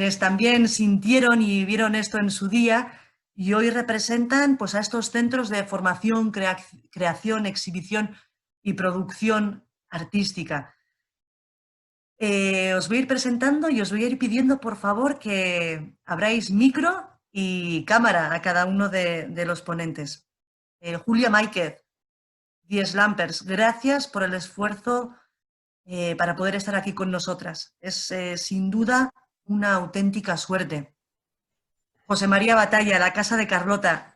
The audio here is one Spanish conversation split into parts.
quienes también sintieron y vieron esto en su día y hoy representan pues, a estos centros de formación, creación, exhibición y producción artística. Os voy a ir presentando y os voy a ir pidiendo, por favor, que abráis micro y cámara a cada uno de los ponentes. Julia Máiquez, Die Slumpers, gracias por el esfuerzo para poder estar aquí con nosotras. Es sin duda una auténtica suerte. José María Batalla, La Casa de Carlota.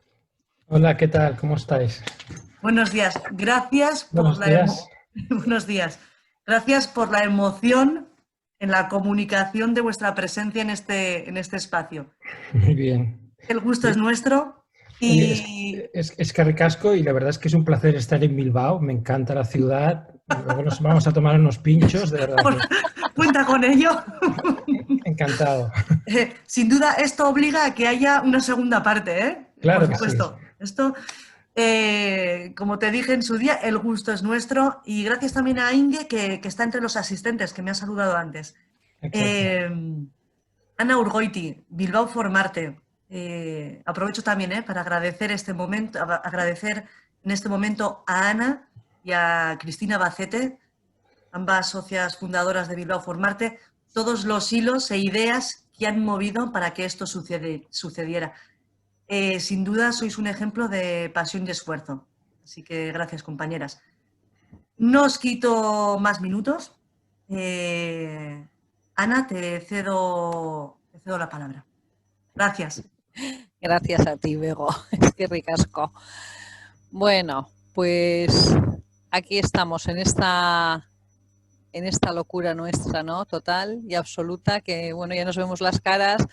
Hola, ¿qué tal? ¿Cómo estáis? Buenos días. Gracias por Buenos días. Buenos días. Gracias por la emoción en la comunicación de vuestra presencia en este espacio. Muy bien. El gusto es nuestro Oye, y... es que ricasco y la verdad es que es un placer estar en Bilbao. Me encanta la ciudad. Luego nos vamos a tomar unos pinchos, de verdad que Cuenta con ello. encantado. Sin duda, esto obliga a que haya una segunda parte, ¿eh? Por Claro que sí. supuesto. Esto, como te dije en su día, el gusto es nuestro y gracias también a Inge, que está entre los asistentes, que me ha saludado antes. Exacto. Ana Urgoiti, Bilbao Formarte. Aprovecho también para agradecer agradecer en este momento a Ana y a Cristina Bacete, ambas socias fundadoras de Bilbao Formarte, todos los hilos e ideas que han movido para que esto sucediera. Sin duda sois un ejemplo de pasión y esfuerzo. Así que gracias, compañeras. No os quito más minutos. Ana, te cedo la palabra. Gracias. Gracias a ti, Bego. Es que ricasco. Bueno, pues aquí estamos en esta locura nuestra, ¿no? Total y absoluta, que bueno, ya nos vemos las caras.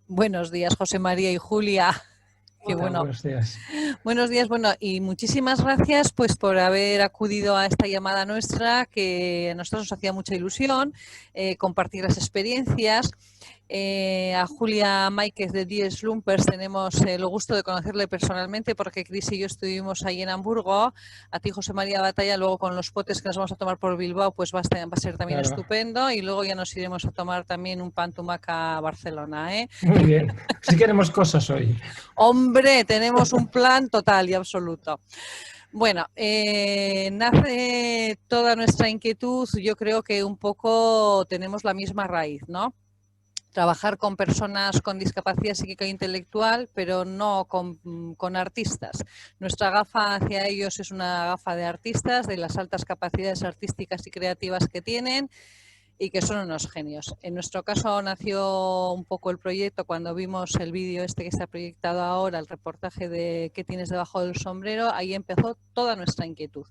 Buenos días, José María y Julia. ¿Qué tal? Bueno, Buenos días. Buenos días, bueno, y muchísimas gracias pues por haber acudido a esta llamada nuestra, que a nosotros nos hacía mucha ilusión compartir las experiencias. A Julia Máiquez de Die Slumpers tenemos el gusto de conocerle personalmente porque Cris y yo estuvimos ahí en Hamburgo. A ti, José María Batalla, luego con los potes que nos vamos a tomar por Bilbao, pues va a ser también Claro. estupendo. Y luego ya nos iremos a tomar también un pan tumaca a Barcelona, ¿eh? Muy bien. Sí queremos cosas hoy. Hombre, tenemos un plan total y absoluto. Bueno, nace toda nuestra inquietud, yo creo que un poco tenemos la misma raíz, ¿no? Trabajar con personas con discapacidad psíquica e intelectual, pero no con artistas. Nuestra gafa hacia ellos es una gafa de artistas, de las altas capacidades artísticas y creativas que tienen y que son unos genios. En nuestro caso nació un poco el proyecto cuando vimos el vídeo este que se ha proyectado ahora, el reportaje de ¿Qué tienes debajo del sombrero? Ahí empezó toda nuestra inquietud.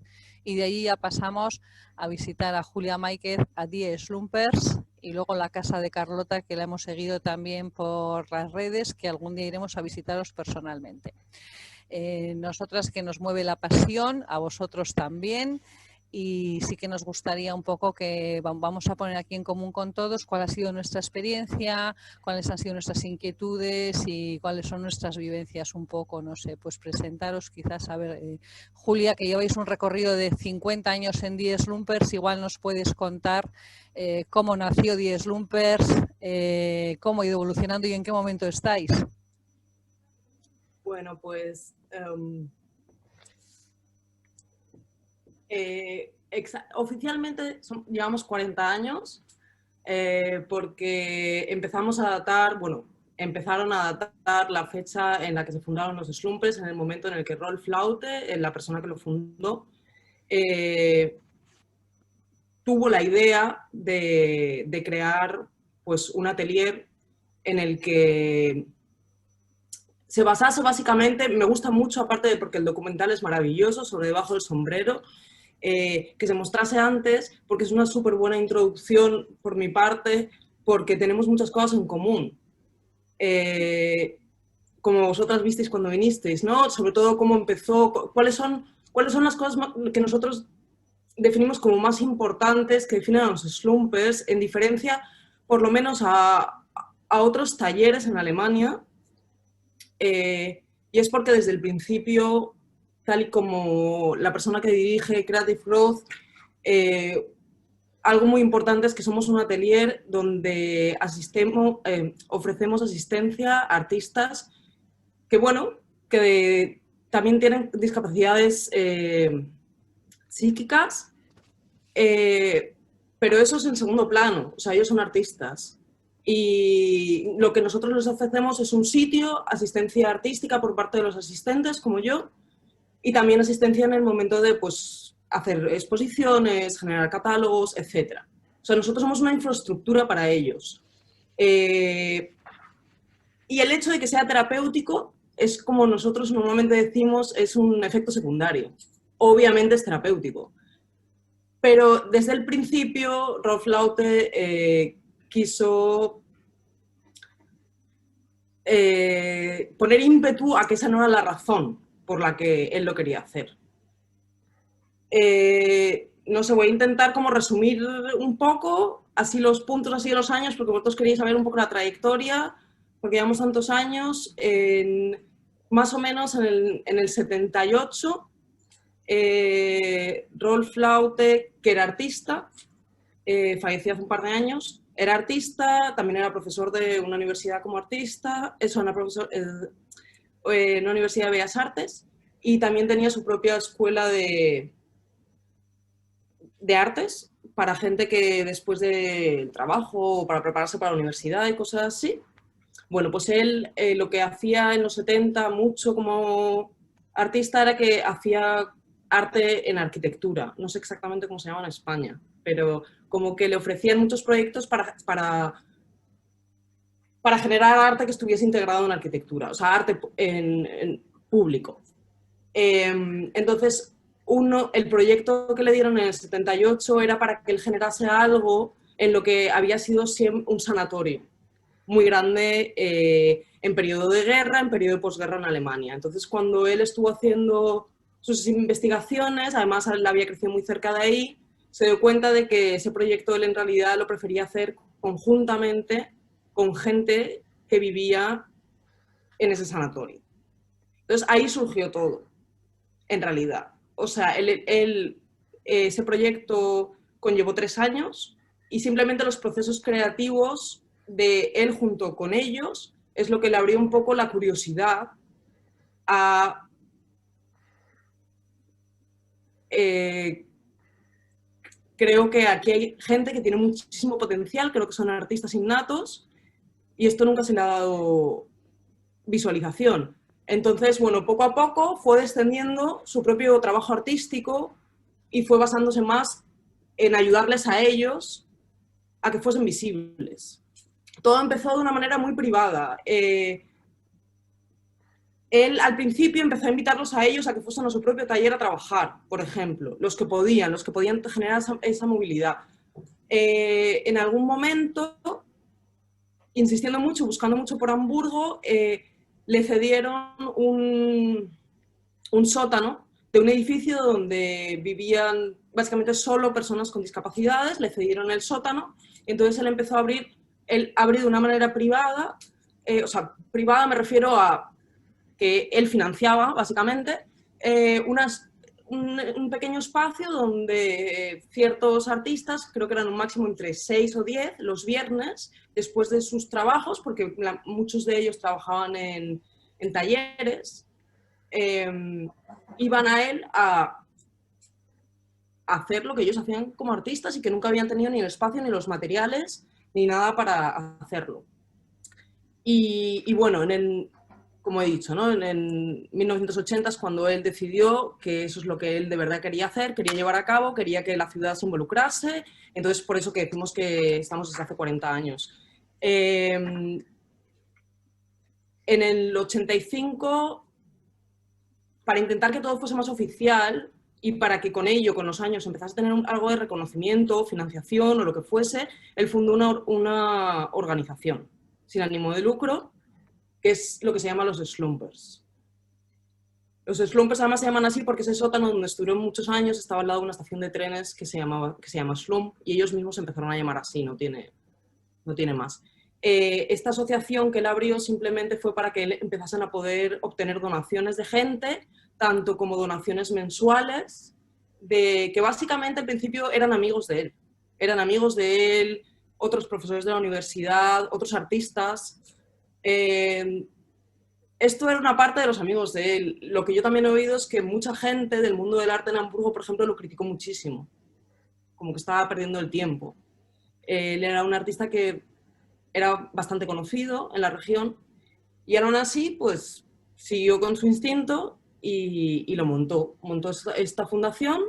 Y de allí ya pasamos a visitar a Julia Máiquez, a Die Slumpers y luego la Casa de Carlota, que la hemos seguido también por las redes, que algún día iremos a visitaros personalmente. Nosotras, que nos mueve la pasión, a vosotros también. Y sí que nos gustaría un poco que vamos a poner aquí en común con todos cuál ha sido nuestra experiencia, cuáles han sido nuestras inquietudes y cuáles son nuestras vivencias un poco, no sé, pues presentaros quizás, a ver, Julia, que lleváis un recorrido de 50 años en Die Slumpers, igual nos puedes contar cómo nació Die Slumpers, cómo ha ido evolucionando y en qué momento estáis. Bueno, pues oficialmente llevamos 40 años porque empezamos a datar, bueno, empezaron a datar la fecha en la que se fundaron los Slumpers, en el momento en el que Rolf Laute, la persona que lo fundó, tuvo la idea de crear pues, un atelier en el que se basase básicamente, me gusta mucho, aparte de porque el documental es maravilloso, sobre Debajo del Sombrero, que se mostrase antes, porque es una súper buena introducción por mi parte, porque tenemos muchas cosas en común. Como vosotras visteis cuando vinisteis, ¿no? Sobre todo cómo empezó, cuáles son las cosas que nosotros definimos como más importantes, que definen a los Slumpers, en diferencia, por lo menos, a otros talleres en Alemania. Y es porque desde el principio, tal y como la persona que dirige Creative Growth algo muy importante es que somos un atelier donde ofrecemos asistencia a artistas que, bueno, que también tienen discapacidades psíquicas, pero eso es en segundo plano, o sea, ellos son artistas. Y lo que nosotros les ofrecemos es un sitio, asistencia artística por parte de los asistentes, como yo, y también asistencia en el momento de, pues, hacer exposiciones, generar catálogos, etc. O sea, nosotros somos una infraestructura para ellos. Y el hecho de que sea terapéutico es, como nosotros normalmente decimos, es un efecto secundario. Obviamente es terapéutico. Pero desde el principio, Rolf Laute quiso poner ímpetu a que esa no era la razón por la que él lo quería hacer. No sé, voy a intentar como resumir un poco, así los puntos, así de los años, porque vosotros queréis saber un poco la trayectoria, porque llevamos tantos años. Más o menos en el 78, Rolf Laute, que era artista, falleció hace un par de años, era artista, también era profesor de una universidad como artista, era profesor en una universidad de Bellas Artes, y también tenía su propia escuela de artes para gente que después del trabajo o para prepararse para la universidad y cosas así. Bueno, pues él lo que hacía en los 70 mucho como artista era que hacía arte en arquitectura. No sé exactamente cómo se llama en España, pero como que le ofrecían muchos proyectos para generar arte que estuviese integrado en arquitectura, o sea, arte en público. Entonces, el proyecto que le dieron en el 78 era para que él generase algo en lo que había sido siempre un sanatorio muy grande en periodo de guerra, en periodo de posguerra en Alemania. Entonces, cuando él estuvo haciendo sus investigaciones, además él había crecido muy cerca de ahí, se dio cuenta de que ese proyecto él en realidad lo prefería hacer conjuntamente con gente que vivía en ese sanatorio. Entonces, ahí surgió todo, en realidad. O sea, ese proyecto conllevó 3 años y simplemente los procesos creativos de él junto con ellos es lo que le abrió un poco la curiosidad a creo que aquí hay gente que tiene muchísimo potencial, creo que son artistas innatos y esto nunca se le ha dado visualización. Entonces, bueno, poco a poco fue descendiendo su propio trabajo artístico y fue basándose más en ayudarles a ellos a que fuesen visibles. Todo empezó de una manera muy privada. Él al principio empezó a invitarlos a ellos a que fuesen a su propio taller a trabajar, por ejemplo, los que podían generar esa movilidad. En algún momento, insistiendo mucho, buscando mucho por Hamburgo, le cedieron un sótano de un edificio donde vivían básicamente solo personas con discapacidades, le cedieron el sótano, y entonces él empezó a abrir de una manera privada, o sea, privada me refiero a que él financiaba, básicamente, un pequeño espacio donde ciertos artistas, creo que eran un máximo entre 6 o 10, los viernes, después de sus trabajos, porque muchos de ellos trabajaban en talleres, iban a él a hacer lo que ellos hacían como artistas y que nunca habían tenido ni el espacio, ni los materiales, ni nada para hacerlo. Y bueno, como he dicho, ¿no? En 1980 es cuando él decidió que eso es lo que él de verdad quería hacer, quería llevar a cabo, quería que la ciudad se involucrase, entonces por eso que decimos que estamos desde hace 40 años. En el 85, para intentar que todo fuese más oficial y para que con ello, con los años, empezase a tener algo de reconocimiento, financiación o lo que fuese, él fundó una organización sin ánimo de lucro, que es lo que se llama los slumpers. Los slumpers además se llaman así porque ese sótano donde estuvieron muchos años estaba al lado de una estación de trenes que se llama Slump, y ellos mismos empezaron a llamar así, no tiene más. Esta asociación que él abrió simplemente fue para que empezasen a poder obtener donaciones de gente, tanto como donaciones mensuales, que básicamente al principio eran amigos de él. eran amigos de él, otros profesores de la universidad, otros artistas. Esto era una parte de los amigos de él. Lo que yo también he oído es que mucha gente del mundo del arte en Hamburgo, por ejemplo, lo criticó muchísimo, como que estaba perdiendo el tiempo. Él era un artista que era bastante conocido en la región y aún así, pues, siguió con su instinto y lo montó. Montó esta fundación,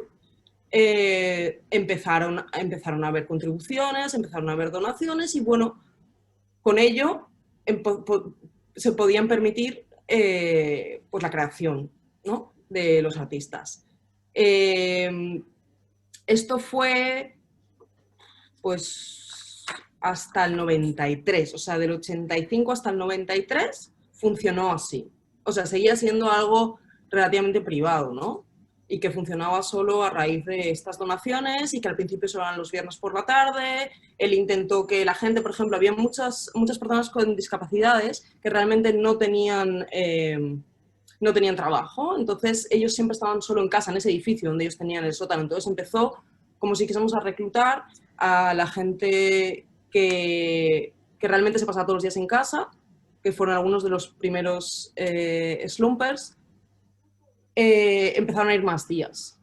empezaron a haber contribuciones, empezaron a haber donaciones y, bueno, con ello se podían permitir pues la creación, ¿no?, de los artistas. Esto fue pues hasta el 93, o sea, del 85 hasta el 93 funcionó así. O sea, seguía siendo algo relativamente privado, ¿no? Y que funcionaba solo a raíz de estas donaciones y que al principio solo eran los viernes por la tarde. Él intentó que la gente, por ejemplo, había muchas personas con discapacidades que realmente no tenían trabajo, entonces ellos siempre estaban solo en casa, en ese edificio donde ellos tenían el sótano. Entonces empezó como si quisiéramos a reclutar a la gente que realmente se pasaba todos los días en casa, que fueron algunos de los primeros slumpers. Empezaron a ir más días.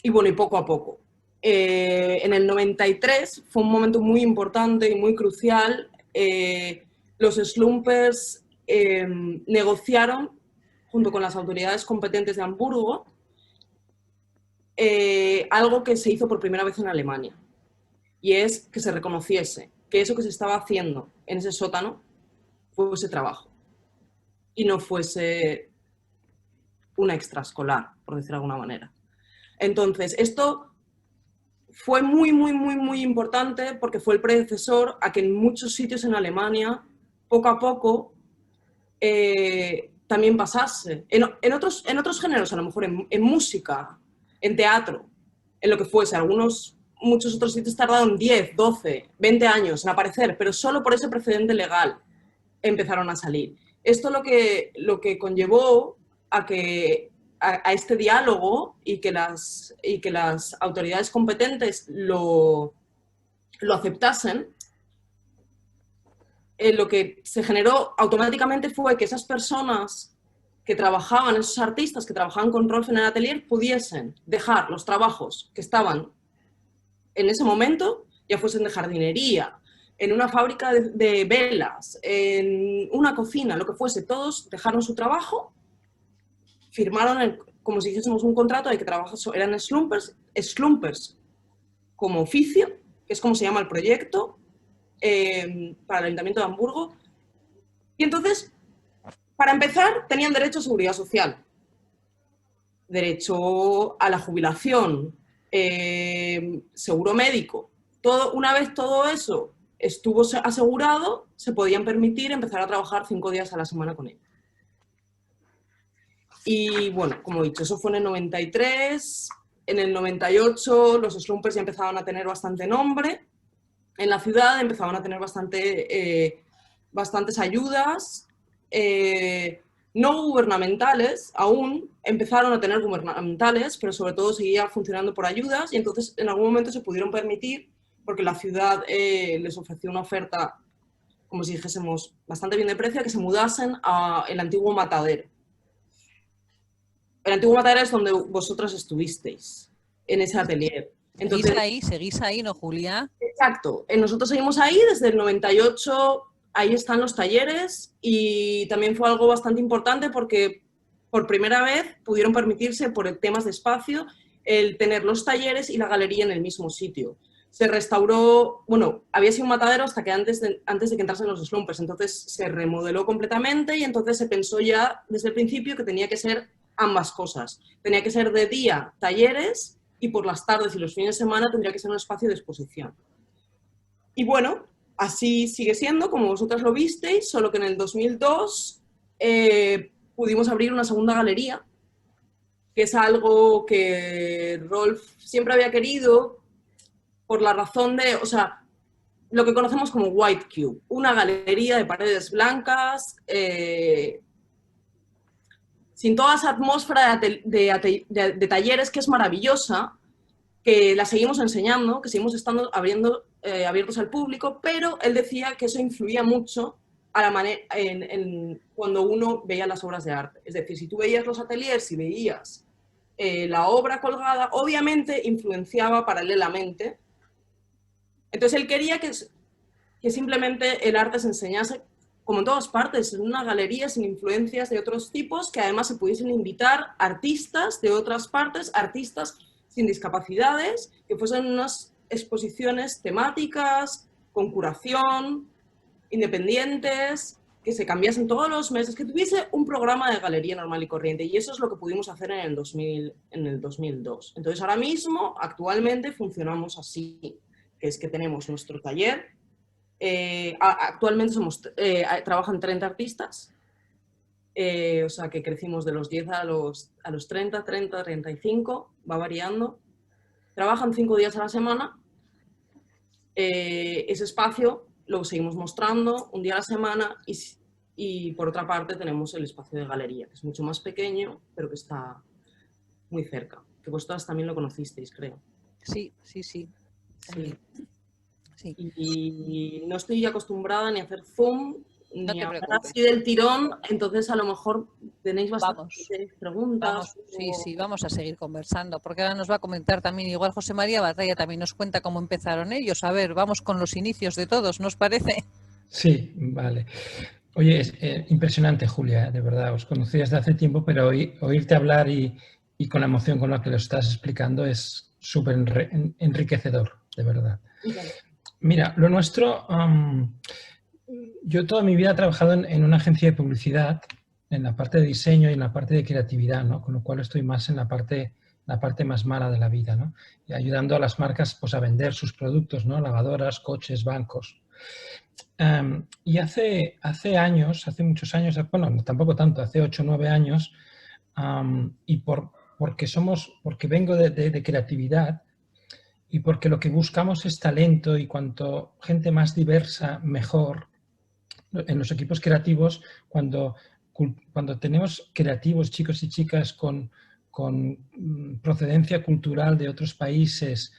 Y bueno, y poco a poco. En el 93 fue un momento muy importante y muy crucial. Los slumpers negociaron, junto con las autoridades competentes de Hamburgo, algo que se hizo por primera vez en Alemania. Y es que se reconociese que eso que se estaba haciendo en ese sótano fuese trabajo y no fuese una extraescolar, por decirlo de alguna manera. Entonces, esto fue muy, muy, muy, muy importante porque fue el predecesor a que en muchos sitios en Alemania, poco a poco, también pasase. En otros géneros, a lo mejor en música, en teatro, en lo que fuese, muchos otros sitios tardaron 10, 12, 20 años en aparecer, pero solo por ese precedente legal empezaron a salir. Esto lo que conllevó a este diálogo y que las autoridades competentes lo aceptasen. Lo que se generó automáticamente fue que esas personas que trabajaban, esos artistas que trabajaban con Rolf en el atelier, pudiesen dejar los trabajos que estaban en ese momento, ya fuesen de jardinería, en una fábrica de velas, en una cocina, lo que fuese. Todos dejaron su trabajo, firmaron como si hiciésemos un contrato de que eran slumpers como oficio, que es como se llama el proyecto, para el Ayuntamiento de Hamburgo. Y entonces, para empezar, tenían derecho a seguridad social, derecho a la jubilación, seguro médico. Una vez todo eso estuvo asegurado, se podían permitir empezar a trabajar 5 días a la semana con ellos. Y bueno, como he dicho, eso fue en el 93. En el 98 los slumpers ya empezaban a tener bastante nombre. En la ciudad empezaban a tener bastantes ayudas, no gubernamentales aún, empezaron a tener gubernamentales, pero sobre todo seguía funcionando por ayudas, y entonces en algún momento se pudieron permitir, porque la ciudad les ofreció una oferta, como si dijésemos, bastante bien de precio, que se mudasen al antiguo matadero. El antiguo matadero es donde vosotras estuvisteis, en ese atelier. Entonces, ¿Seguís ahí, no, Julia? Exacto. Nosotros seguimos ahí desde el 98, ahí están los talleres, y también fue algo bastante importante porque por primera vez pudieron permitirse, por temas de espacio, el tener los talleres y la galería en el mismo sitio. Se restauró, bueno, había sido un matadero hasta que antes de que entrasen los slumpers, entonces se remodeló completamente y entonces se pensó ya desde el principio que tenía que ser ambas cosas. Tenía que ser de día talleres y por las tardes y los fines de semana tendría que ser un espacio de exposición. Y bueno, así sigue siendo, como vosotras lo visteis, solo que en el 2002 pudimos abrir una segunda galería, que es algo que Rolf siempre había querido por la razón de, o sea, lo que conocemos como White Cube, una galería de paredes blancas, sin toda esa atmósfera de talleres que es maravillosa, que la seguimos enseñando, que seguimos estando abiertos al público, pero él decía que eso influía mucho a la manera cuando uno veía las obras de arte. Es decir, si tú veías los ateliers y veías la obra colgada, obviamente influenciaba paralelamente. Entonces él quería que simplemente el arte se enseñase como en todas partes, en una galería sin influencias de otros tipos, que además se pudiesen invitar artistas de otras partes, artistas sin discapacidades, que fuesen unas exposiciones temáticas, con curación, independientes, que se cambiasen todos los meses, que tuviese un programa de galería normal y corriente. Y eso es lo que pudimos hacer en el 2002. Entonces ahora mismo, actualmente, funcionamos así, que es que tenemos nuestro taller. Actualmente trabajan 30 artistas, o sea que crecimos de los 10 a los 30, 35, va variando. Trabajan 5 días a la semana. Ese espacio lo seguimos mostrando un día a la semana y por otra parte tenemos el espacio de galería, que es mucho más pequeño, pero que está muy cerca. Que vosotras también lo conocisteis, creo. Sí, sí, sí. Sí. Sí. Y no estoy acostumbrada ni a hacer Zoom, No ni te a hablar preocupes. así del tirón, entonces a lo mejor tenéis bastantes preguntas. Vamos, sí, sí, vamos a seguir conversando, porque ahora nos va a comentar también, igual José María Batalla también nos cuenta cómo empezaron ellos. A ver, vamos con los inicios de todos, ¿no os parece? Sí, vale. Oye, es impresionante, Julia, de verdad. Os conocí desde hace tiempo, pero oírte hablar y con la emoción con la que lo estás explicando es súper enriquecedor, de verdad. Mira, lo nuestro, yo toda mi vida he trabajado en una agencia de publicidad, en la parte de diseño y en la parte de creatividad, ¿no? Con lo cual estoy más en la parte más mala de la vida, ¿no? Y ayudando a las marcas pues, a vender sus productos, ¿no? Lavadoras, coches, bancos. Y hace años, hace muchos años, bueno, tampoco tanto, hace 8 o 9 años, y porque vengo de creatividad y porque lo que buscamos es talento y cuanto gente más diversa, mejor. En los equipos creativos, cuando tenemos creativos, chicos y chicas con procedencia cultural de otros países,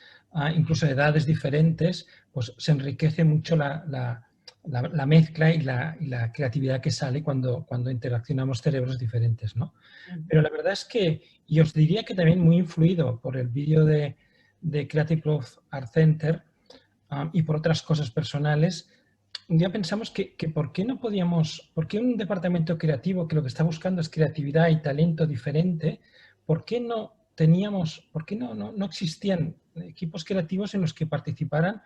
incluso de edades diferentes, pues se enriquece mucho la mezcla y la creatividad que sale cuando interaccionamos cerebros diferentes, ¿no? Pero la verdad es que, y os diría que también muy influido por el vídeo de Creative Growth Art Center y por otras cosas personales, un día pensamos que ¿por qué no podíamos, por qué un departamento creativo que lo que está buscando es creatividad y talento diferente, por qué no teníamos, por qué no existían equipos creativos en los que participaran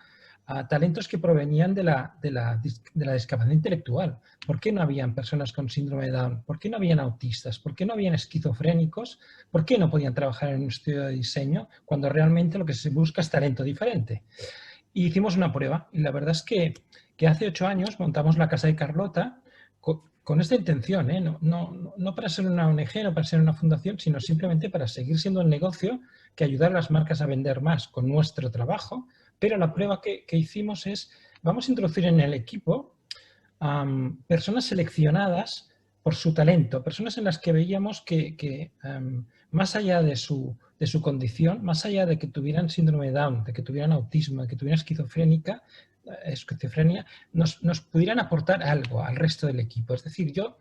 talentos que provenían de la discapacidad intelectual? ¿Por qué no habían personas con síndrome de Down? ¿Por qué no habían autistas? ¿Por qué no habían esquizofrénicos? ¿Por qué no podían trabajar en un estudio de diseño cuando realmente lo que se busca es talento diferente? Y hicimos una prueba y la verdad es que hace 8 años montamos la Casa de Carlota con esta intención, no para ser una ONG, no para ser una fundación, sino simplemente para seguir siendo el negocio que ayudar a las marcas a vender más con nuestro trabajo. Pero la prueba que hicimos es, vamos a introducir en el equipo personas seleccionadas por su talento, personas en las que veíamos que más allá de su condición, más allá de que tuvieran síndrome de Down, de que tuvieran autismo, de que tuvieran esquizofrenia, nos pudieran aportar algo al resto del equipo. Es decir, yo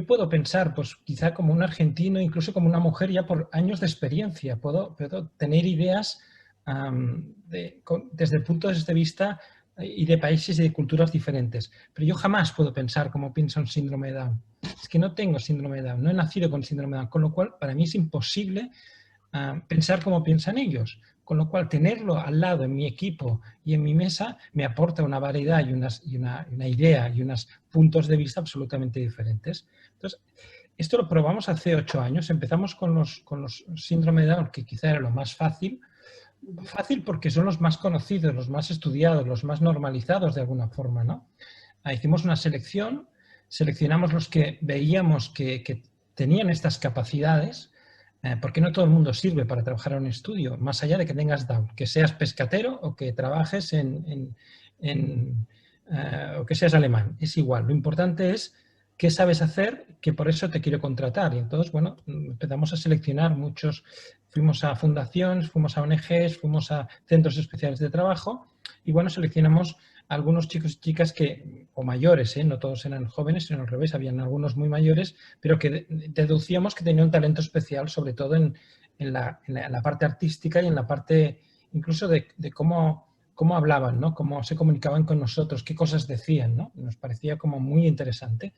puedo pensar, pues quizá como un argentino, incluso como una mujer ya por años de experiencia, puedo tener ideas desde puntos de vista y de países y de culturas diferentes. Pero yo jamás puedo pensar como piensa un síndrome de Down. Es que no tengo síndrome de Down, no he nacido con síndrome de Down, con lo cual para mí es imposible pensar como piensan ellos. Con lo cual tenerlo al lado en mi equipo y en mi mesa me aporta una variedad y una idea y unos puntos de vista absolutamente diferentes. Entonces, esto lo probamos hace 8 años. Empezamos con los síndrome de Down, que quizá era lo más fácil. Fácil porque son los más conocidos, los más estudiados, los más normalizados de alguna forma, ¿no? Hicimos una selección, seleccionamos los que veíamos que tenían estas capacidades, porque no todo el mundo sirve para trabajar en un estudio, más allá de que tengas Down, que seas pescatero o que trabajes o que seas alemán, es igual. Lo importante es qué sabes hacer, que por eso te quiero contratar. Y entonces, bueno, empezamos a seleccionar muchos fuimos a fundaciones, fuimos a ONGs, fuimos a centros especiales de trabajo y bueno, seleccionamos a algunos chicos y chicas que, o mayores, no todos eran jóvenes, sino al revés, habían algunos muy mayores, pero que deducíamos que tenían un talento especial, sobre todo en la parte artística y en la parte incluso de cómo hablaban, ¿no? Cómo se comunicaban con nosotros, qué cosas decían, ¿no? Nos parecía como muy interesante.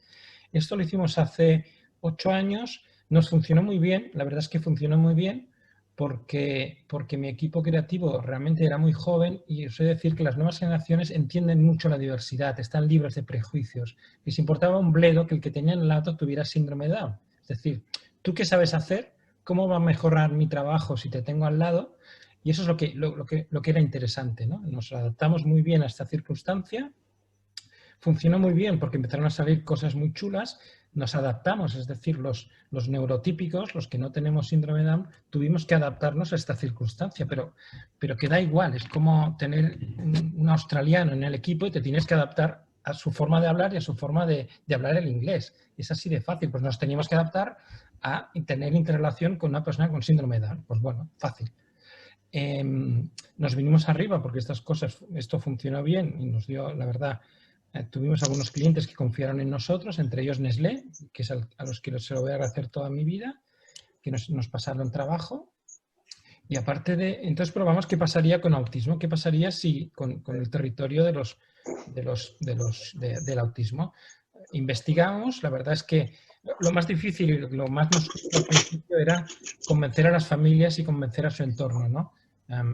Esto lo hicimos hace 8 años, nos funcionó muy bien, la verdad es que funcionó muy bien porque mi equipo creativo realmente era muy joven y os he de decir que las nuevas generaciones entienden mucho la diversidad, están libres de prejuicios. Les importaba un bledo que el que tenía al lado tuviera síndrome de Down. Es decir, ¿tú qué sabes hacer? ¿Cómo va a mejorar mi trabajo si te tengo al lado? Y eso es lo que era interesante, ¿no? Nos adaptamos muy bien a esta circunstancia. Funcionó muy bien porque empezaron a salir cosas muy chulas, nos adaptamos, es decir, los neurotípicos, los que no tenemos síndrome de Down, tuvimos que adaptarnos a esta circunstancia, pero que da igual, es como tener un australiano en el equipo y te tienes que adaptar a su forma de hablar y a su forma de hablar el inglés. Es así de fácil, pues nos teníamos que adaptar a tener interrelación con una persona con síndrome de Down. Pues bueno, fácil. Nos vinimos arriba porque esto funcionó bien y nos dio, la verdad, tuvimos algunos clientes que confiaron en nosotros, entre ellos Nestlé, que es a los que se lo voy a agradecer toda mi vida, que nos pasaron trabajo. Y aparte entonces probamos qué pasaría con autismo, qué pasaría si con el territorio del autismo. Investigamos, la verdad es que lo más difícil y lo más nos costó al principio era convencer a las familias y convencer a su entorno, ¿no?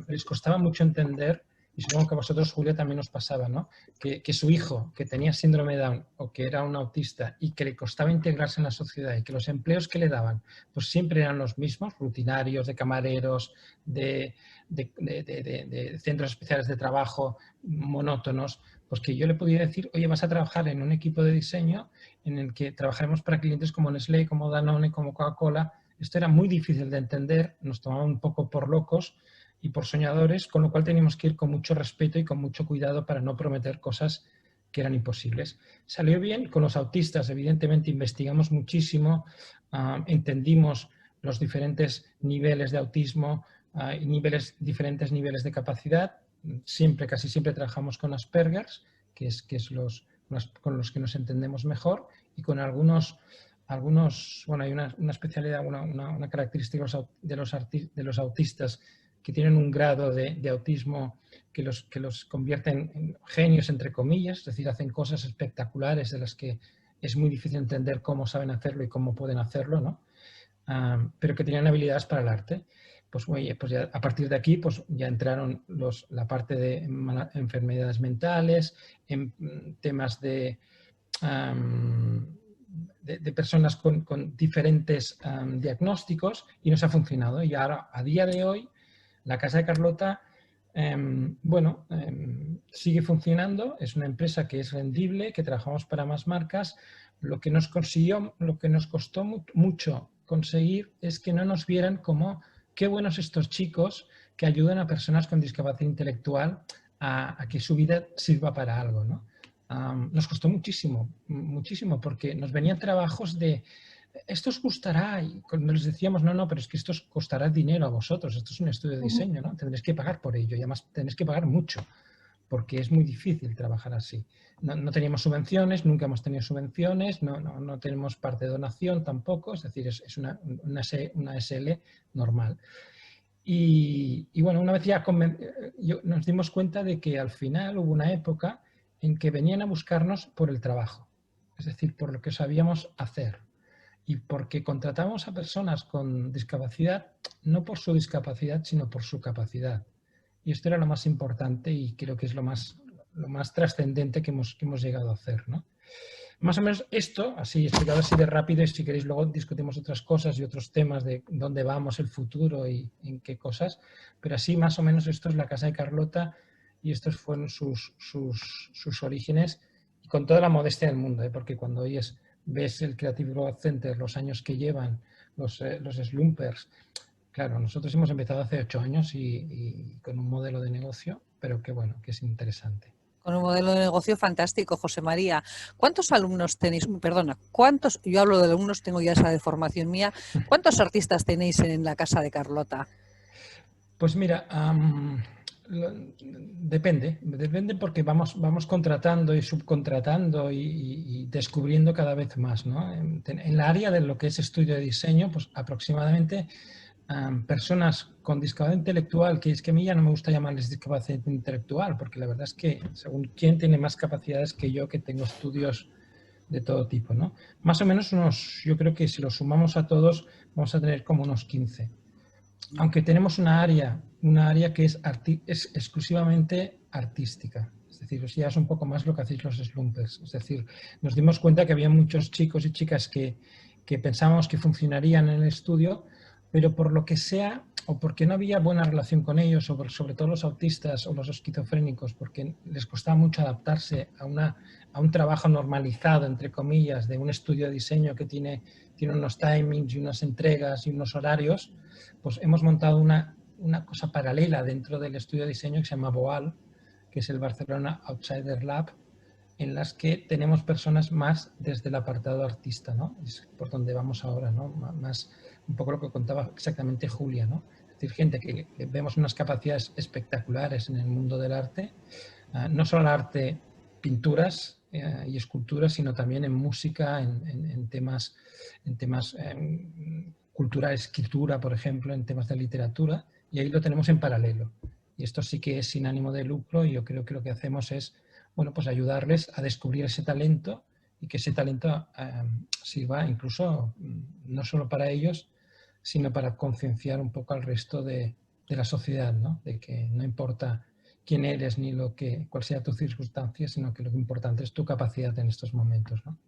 Les costaba mucho entender, y supongo que a vosotros, Julia, también os pasaba, ¿no? Que su hijo, que tenía síndrome de Down o que era un autista y que le costaba integrarse en la sociedad y que los empleos que le daban pues siempre eran los mismos, rutinarios, de camareros, de centros especiales de trabajo, monótonos, pues que yo le podía decir, oye, vas a trabajar en un equipo de diseño en el que trabajaremos para clientes como Nestlé, como Danone, como Coca-Cola. Esto era muy difícil de entender, nos tomaban un poco por locos y por soñadores, con lo cual teníamos que ir con mucho respeto y con mucho cuidado para no prometer cosas que eran imposibles. Salió bien con los autistas, evidentemente investigamos muchísimo, entendimos los diferentes niveles de autismo y diferentes niveles de capacidad. Casi siempre trabajamos con Asperger's, que es con los que nos entendemos mejor, y con algunos bueno, hay una especialidad, una característica de los autistas que tienen un grado de autismo que los convierten en genios, entre comillas, es decir, hacen cosas espectaculares de las que es muy difícil entender cómo saben hacerlo y cómo pueden hacerlo, ¿no? Pero que tenían habilidades para el arte. Pues ya, a partir de aquí pues ya entraron la parte de enfermedades mentales, en temas de personas con diferentes diagnósticos y nos ha funcionado. Y ahora, a día de hoy, la Casa de Carlota sigue funcionando, es una empresa que es rendible, que trabajamos para más marcas. Lo que nos costó mucho conseguir es que no nos vieran como qué buenos estos chicos que ayudan a personas con discapacidad intelectual a que su vida sirva para algo, ¿no? Nos costó muchísimo, muchísimo, porque nos venían trabajos de esto os gustará, y cuando les decíamos, no, pero es que esto os costará dinero a vosotros, esto es un estudio de diseño, ¿no? Tendréis que pagar por ello y además tendréis que pagar mucho, porque es muy difícil trabajar así. No teníamos subvenciones, nunca hemos tenido subvenciones, no tenemos parte de donación tampoco, es decir, es una SL normal. Y bueno, una vez ya nos dimos cuenta de que al final hubo una época en que venían a buscarnos por el trabajo, es decir, por lo que sabíamos hacer. Y porque contratamos a personas con discapacidad, no por su discapacidad, sino por su capacidad. Y esto era lo más importante y creo que es lo más trascendente que hemos llegado a hacer, ¿no? Más o menos esto, así explicado así de rápido, y si queréis luego discutimos otras cosas y otros temas de dónde vamos, el futuro y en qué cosas, pero así más o menos esto es la Casa de Carlota y estos fueron sus orígenes, y con toda la modestia del mundo, porque cuando ves el Creative Growth Center, los años que llevan, los slumpers. Claro, nosotros hemos empezado hace 8 años y con un modelo de negocio, pero que bueno, que es interesante. Con un modelo de negocio fantástico, José María. ¿Cuántos alumnos tenéis? Perdona, ¿cuántos? Yo hablo de alumnos, tengo ya esa deformación mía. ¿Cuántos artistas tenéis en la casa de Carlota? Pues mira, depende porque vamos contratando y subcontratando y descubriendo cada vez más, ¿no? En la área de lo que es estudio de diseño, pues aproximadamente personas con discapacidad intelectual, que es que a mí ya no me gusta llamarles discapacidad intelectual, porque la verdad es que según quién tiene más capacidades que yo, que tengo estudios de todo tipo, ¿no? Más o menos yo creo que si los sumamos a todos, vamos a tener como unos 15. Aunque tenemos una área que es exclusivamente artística. Es decir, ya es un poco más lo que hacéis los slumpers. Es decir, nos dimos cuenta que había muchos chicos y chicas que pensábamos que funcionarían en el estudio, pero por lo que sea, o porque no había buena relación con ellos, o sobre todo los autistas o los esquizofrénicos, porque les costaba mucho adaptarse a un trabajo normalizado, entre comillas, de un estudio de diseño que tiene unos timings y unas entregas y unos horarios, pues hemos montado una cosa paralela dentro del estudio de diseño que se llama BOAL, que es el Barcelona Outsider Lab, en las que tenemos personas más desde el apartado artista, ¿no? Es por donde vamos ahora, ¿no? Más un poco lo que contaba exactamente Julia, ¿no? Es decir, gente que vemos unas capacidades espectaculares en el mundo del arte, no solo el arte, pinturas y esculturas, sino también en música, en temas culturales, escritura, por ejemplo, en temas de literatura, y ahí lo tenemos en paralelo. Y esto sí que es sin ánimo de lucro, y yo creo que lo que hacemos es, bueno, pues ayudarles a descubrir ese talento y que ese talento sirva incluso no solo para ellos, sino para concienciar un poco al resto de la sociedad, ¿no? De que no importa quién eres ni cuál sea tu circunstancia, sino que lo importante es tu capacidad en estos momentos, ¿no?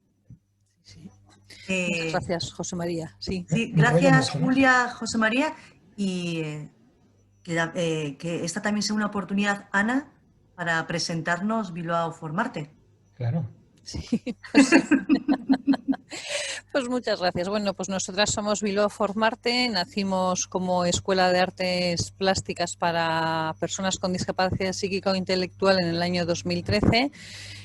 Sí. Muchas gracias, José María. Sí, sí, Me alegro gracias mucho, ¿no? Julia, José María, y que esta también sea una oportunidad, Ana, para presentarnos Bilbao Formarte. Claro. sí, pues sí. Pues muchas gracias. Bueno, pues nosotras somos Bilbao Formarte, nacimos como Escuela de Artes Plásticas para personas con discapacidad psíquica o intelectual en el año 2013.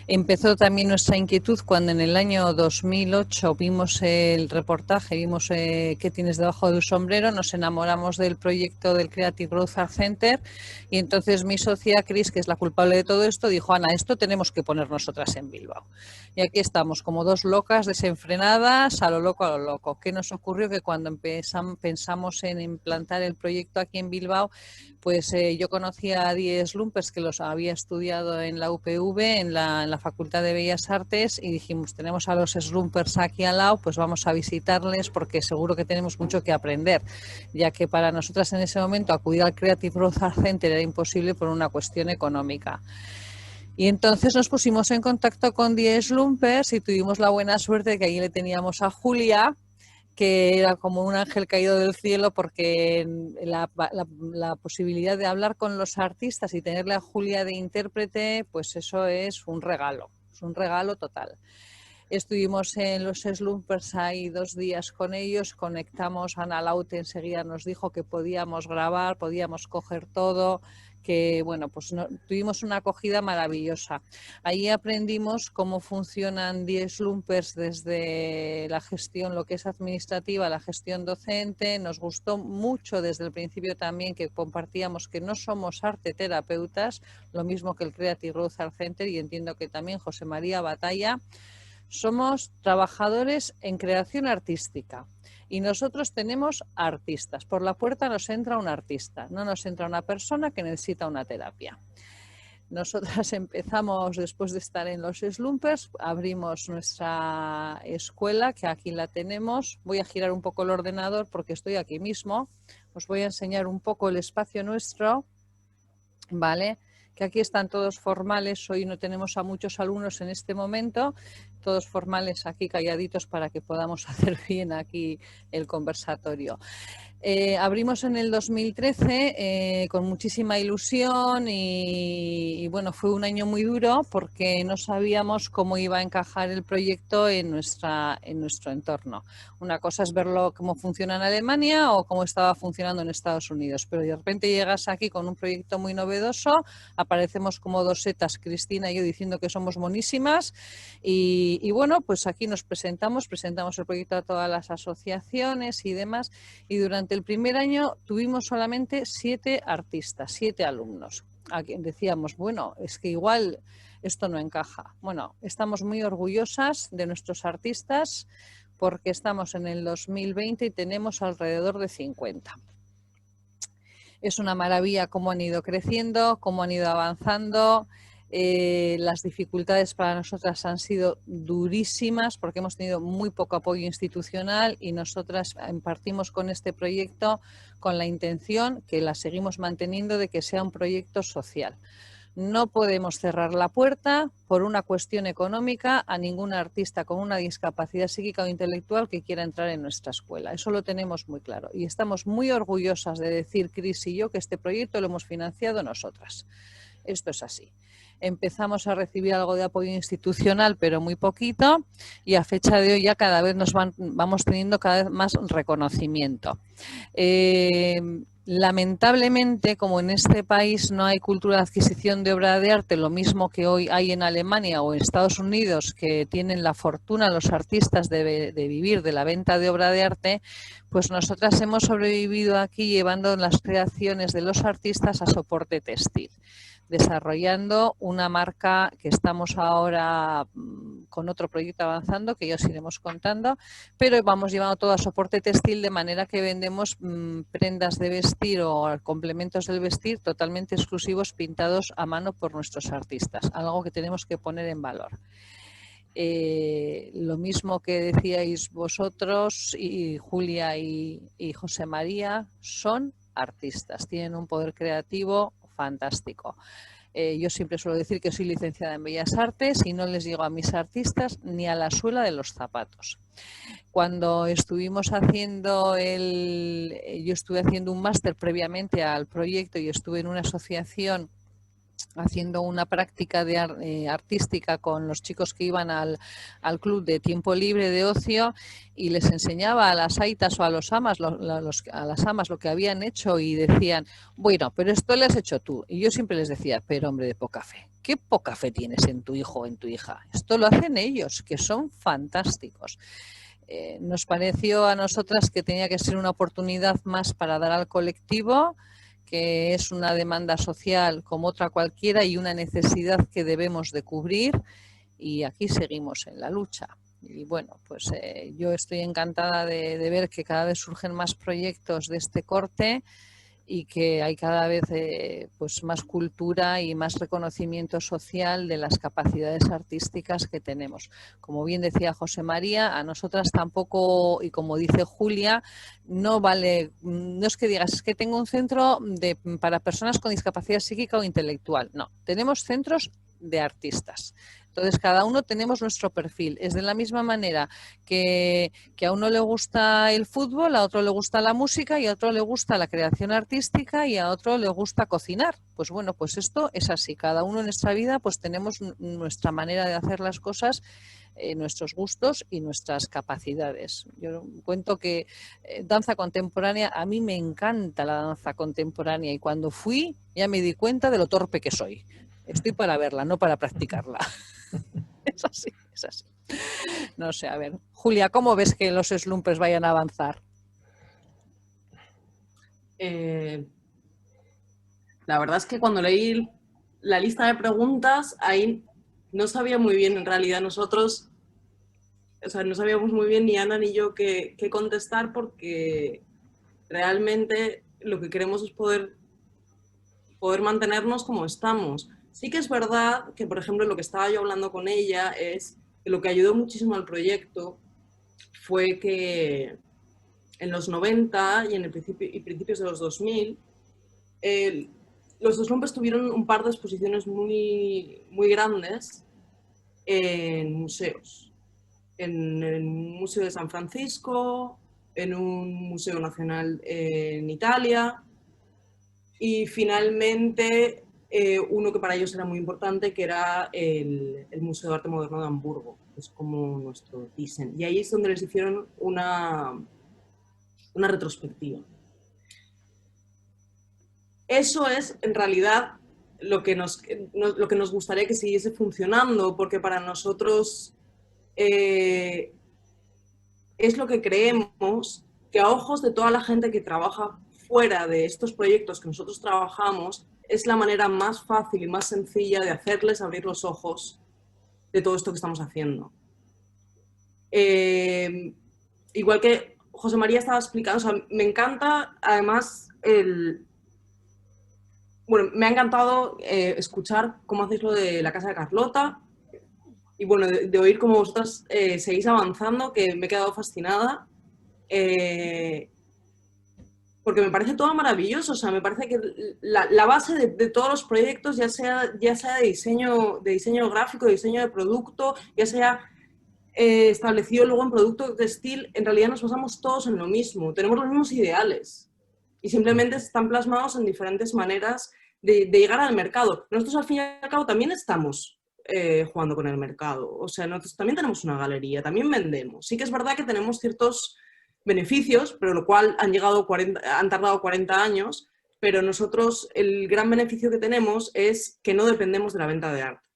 Empezó también nuestra inquietud cuando en el año 2008 vimos el reportaje, vimos qué tienes debajo del sombrero, nos enamoramos del proyecto del Creative Growth Art Center y entonces mi socia Cris, que es la culpable de todo esto, dijo: Ana, esto tenemos que poner nosotras en Bilbao. Y aquí estamos, como dos locas desenfrenadas, a lo loco, a lo loco. ¿Qué nos ocurrió? Que cuando pensamos en implantar el proyecto aquí en Bilbao, pues yo conocía a 10 Slumpers que los había estudiado en la UPV, en la Facultad de Bellas Artes, y dijimos, tenemos a los Slumpers aquí al lado, pues vamos a visitarles porque seguro que tenemos mucho que aprender, ya que para nosotras en ese momento acudir al Creative Growth Art Center era imposible por una cuestión económica. Y entonces nos pusimos en contacto con 10 Slumpers y tuvimos la buena suerte de que allí le teníamos a Julia, que era como un ángel caído del cielo, porque la posibilidad de hablar con los artistas y tenerle a Julia de intérprete, pues eso es un regalo total. Estuvimos en los Slumpers ahí 2 días con ellos, conectamos, Ana Laute enseguida nos dijo que podíamos grabar, podíamos coger todo, que bueno, pues tuvimos una acogida maravillosa. Ahí aprendimos cómo funcionan 10 Slumpers desde la gestión, lo que es administrativa, la gestión docente. Nos gustó mucho desde el principio también que compartíamos que no somos arteterapeutas, lo mismo que el Creative Growth Art Center, y entiendo que también José María Batalla. Somos trabajadores en creación artística y nosotros tenemos artistas. Por la puerta nos entra un artista, no nos entra una persona que necesita una terapia. Nosotras empezamos, después de estar en los Slumpers, abrimos nuestra escuela, que aquí la tenemos. Voy a girar un poco el ordenador porque estoy aquí mismo. Os voy a enseñar un poco el espacio nuestro, ¿vale? Que aquí están todos formales, hoy no tenemos a muchos alumnos en este momento, todos formales aquí calladitos para que podamos hacer bien aquí el conversatorio. Abrimos en el 2013 con muchísima ilusión y bueno, fue un año muy duro porque no sabíamos cómo iba a encajar el proyecto en nuestro entorno. Una cosa es verlo cómo funciona en Alemania o cómo estaba funcionando en Estados Unidos, pero de repente llegas aquí con un proyecto muy novedoso, aparecemos como dos setas, Cristina y yo, diciendo que somos monísimas y bueno, pues aquí nos presentamos el proyecto a todas las asociaciones y demás, y durante el primer año tuvimos solamente 7 artistas, 7 alumnos. A quien decíamos, bueno, es que igual esto no encaja. Bueno, estamos muy orgullosas de nuestros artistas porque estamos en el 2020 y tenemos alrededor de 50. Es una maravilla cómo han ido creciendo, cómo han ido avanzando. Las dificultades para nosotras han sido durísimas porque hemos tenido muy poco apoyo institucional y nosotras partimos con este proyecto con la intención, que la seguimos manteniendo, de que sea un proyecto social. No podemos cerrar la puerta por una cuestión económica a ningún artista con una discapacidad psíquica o intelectual que quiera entrar en nuestra escuela. Eso lo tenemos muy claro y estamos muy orgullosas de decir, Cris y yo, que este proyecto lo hemos financiado nosotras. Esto es así. Empezamos a recibir algo de apoyo institucional, pero muy poquito, y a fecha de hoy ya cada vez vamos teniendo cada vez más reconocimiento. Lamentablemente, como en este país no hay cultura de adquisición de obra de arte, lo mismo que hoy hay en Alemania o en Estados Unidos, que tienen la fortuna los artistas de vivir de la venta de obra de arte, pues nosotras hemos sobrevivido aquí llevando las creaciones de los artistas a soporte textil, desarrollando una marca que estamos ahora con otro proyecto avanzando, que ya os iremos contando, pero vamos llevando todo a soporte textil, de manera que vendemos prendas de vestir o complementos del vestir totalmente exclusivos, pintados a mano por nuestros artistas, algo que tenemos que poner en valor. Lo mismo que decíais vosotros, y Julia y José María, son artistas, tienen un poder creativo fantástico. Yo siempre suelo decir que soy licenciada en Bellas Artes y no les digo a mis artistas ni a la suela de los zapatos. Cuando estuvimos haciendo yo estuve haciendo un máster previamente al proyecto y estuve en una asociación haciendo una práctica artística con los chicos que iban al club de tiempo libre de ocio, y les enseñaba a las aitas o a las amas lo que habían hecho y decían, bueno, pero esto lo has hecho tú. Y yo siempre les decía, pero hombre de poca fe, ¿qué poca fe tienes en tu hijo o en tu hija? Esto lo hacen ellos, que son fantásticos. Nos pareció a nosotras que tenía que ser una oportunidad más para dar al colectivo, que es una demanda social como otra cualquiera y una necesidad que debemos de cubrir, y aquí seguimos en la lucha. Y bueno, pues yo estoy encantada de ver que cada vez surgen más proyectos de este corte y que hay cada vez pues más cultura y más reconocimiento social de las capacidades artísticas que tenemos. Como bien decía José María, a nosotras tampoco, y como dice Julia, no vale, no es que digas, es que tengo un centro para personas con discapacidad psíquica o intelectual. No, tenemos centros de artistas. Entonces, cada uno tenemos nuestro perfil. Es de la misma manera que a uno le gusta el fútbol, a otro le gusta la música, y a otro le gusta la creación artística, y a otro le gusta cocinar. Pues bueno, pues esto es así. Cada uno en nuestra vida pues tenemos nuestra manera de hacer las cosas, nuestros gustos y nuestras capacidades. Yo cuento que danza contemporánea, a mí me encanta la danza contemporánea, y cuando fui ya me di cuenta de lo torpe que soy. Estoy para verla, no para practicarla. Es así, es así. No sé, a ver. Julia, ¿cómo ves que los slumpers vayan a avanzar? La verdad es que cuando leí la lista de preguntas, ahí no sabía muy bien, en realidad nosotros, o sea, no sabíamos muy bien ni Ana ni yo qué contestar, porque realmente lo que queremos es poder mantenernos como estamos. Sí que es verdad que, por ejemplo, lo que estaba yo hablando con ella es que lo que ayudó muchísimo al proyecto fue que en los 90 y principios de los 2000, los slumpers tuvieron un par de exposiciones muy, muy grandes en museos. en el Museo de San Francisco, en un museo nacional en Italia y finalmente uno que para ellos era muy importante, que era el Museo de Arte Moderno de Hamburgo, que es como nuestro Thyssen. Y ahí es donde les hicieron una retrospectiva. Eso es, en realidad, lo que nos gustaría que siguiese funcionando, porque para nosotros es lo que creemos que a ojos de toda la gente que trabaja fuera de estos proyectos que nosotros trabajamos, es la manera más fácil y más sencilla de hacerles abrir los ojos de todo esto que estamos haciendo. Igual que José María estaba explicando, o sea, me encanta además bueno, me ha encantado escuchar cómo hacéis lo de la Casa de Carlota y bueno, de oír cómo vosotras seguís avanzando, que me he quedado fascinada. Porque me parece todo maravilloso, o sea, me parece que la base de todos los proyectos, ya sea de diseño gráfico, de diseño de producto, ya sea establecido luego en producto textil, en realidad nos basamos todos en lo mismo, tenemos los mismos ideales y simplemente están plasmados en diferentes maneras de llegar al mercado. Nosotros al fin y al cabo también estamos jugando con el mercado, o sea, nosotros también tenemos una galería, también vendemos. Sí que es verdad que tenemos ciertos beneficios, pero lo cual han tardado 40 años, pero nosotros el gran beneficio que tenemos es que no dependemos de la venta de arte.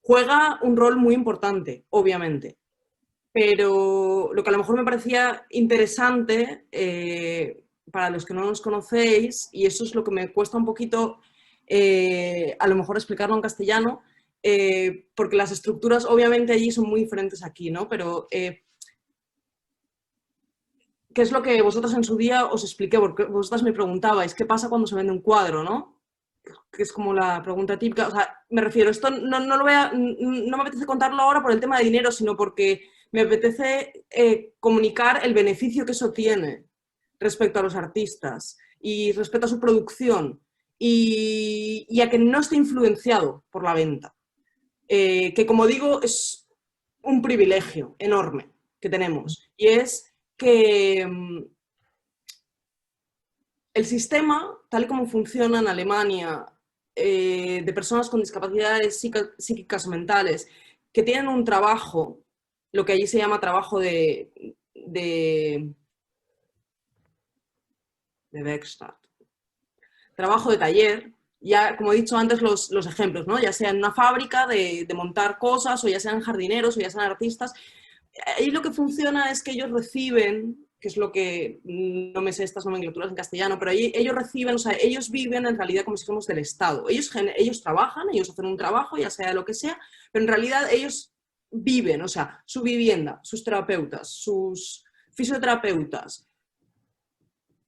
Juega un rol muy importante, obviamente, pero lo que a lo mejor me parecía interesante para los que no nos conocéis, y eso es lo que me cuesta un poquito a lo mejor explicarlo en castellano, porque las estructuras obviamente allí son muy diferentes aquí, ¿no? Pero ¿qué es lo que vosotras en su día os expliqué? Porque vosotras me preguntabais, ¿qué pasa cuando se vende un cuadro, no? Que es como la pregunta típica. O sea, me refiero, esto no me apetece contarlo ahora por el tema de dinero, sino porque me apetece comunicar el beneficio que eso tiene respecto a los artistas y respecto a su producción y a que no esté influenciado por la venta. Que como digo, es un privilegio enorme que tenemos y es que el sistema, tal y como funciona en Alemania, de personas con discapacidades psíquicas o mentales, que tienen un trabajo, lo que allí se llama trabajo de Werkstatt, trabajo de taller, ya como he dicho antes los ejemplos, ¿no? Ya sea en una fábrica de montar cosas, o ya sean jardineros, o ya sean artistas. Ahí lo que funciona es que ellos reciben, que es lo que, no me sé estas nomenclaturas en castellano, pero ellos reciben, o sea, ellos viven en realidad como si fuéramos del Estado. Ellos trabajan, ellos hacen un trabajo, ya sea lo que sea, pero en realidad ellos viven, o sea, su vivienda, sus terapeutas, sus fisioterapeutas,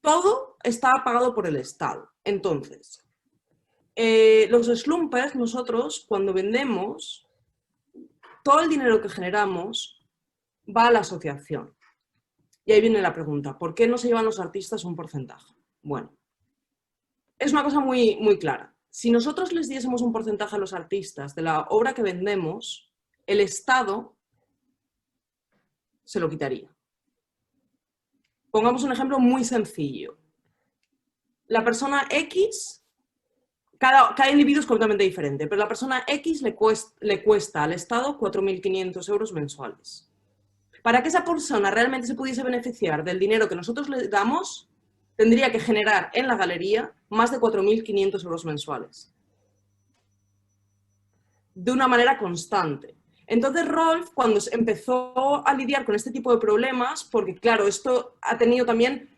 todo está pagado por el Estado. Entonces, los slumpers, nosotros, cuando vendemos, todo el dinero que generamos va a la asociación. Y ahí viene la pregunta, ¿por qué no se llevan los artistas un porcentaje? Bueno, es una cosa muy, muy clara. Si nosotros les diésemos un porcentaje a los artistas de la obra que vendemos, el Estado se lo quitaría. Pongamos un ejemplo muy sencillo. La persona X, cada individuo es completamente diferente, pero la persona X le cuesta al Estado 4.500 euros mensuales. Para que esa persona realmente se pudiese beneficiar del dinero que nosotros le damos, tendría que generar en la galería más de 4.500 euros mensuales. De una manera constante. Entonces Rolf, cuando empezó a lidiar con este tipo de problemas, porque claro, esto ha tenido también,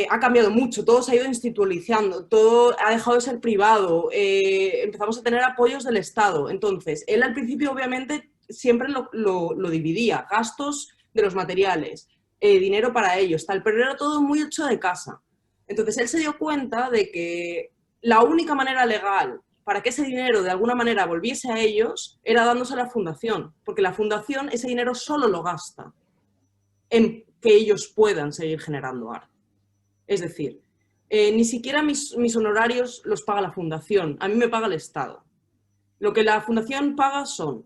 ha cambiado mucho, todo se ha ido institucionalizando, todo ha dejado de ser privado, empezamos a tener apoyos del Estado. Entonces, él al principio obviamente siempre lo dividía, gastos de los materiales, dinero para ellos, tal, pero era todo muy hecho de casa. Entonces él se dio cuenta de que la única manera legal para que ese dinero de alguna manera volviese a ellos era dándose a la fundación, porque la fundación ese dinero solo lo gasta en que ellos puedan seguir generando arte. Es decir, ni siquiera mis honorarios los paga la fundación, a mí me paga el Estado. Lo que la fundación paga son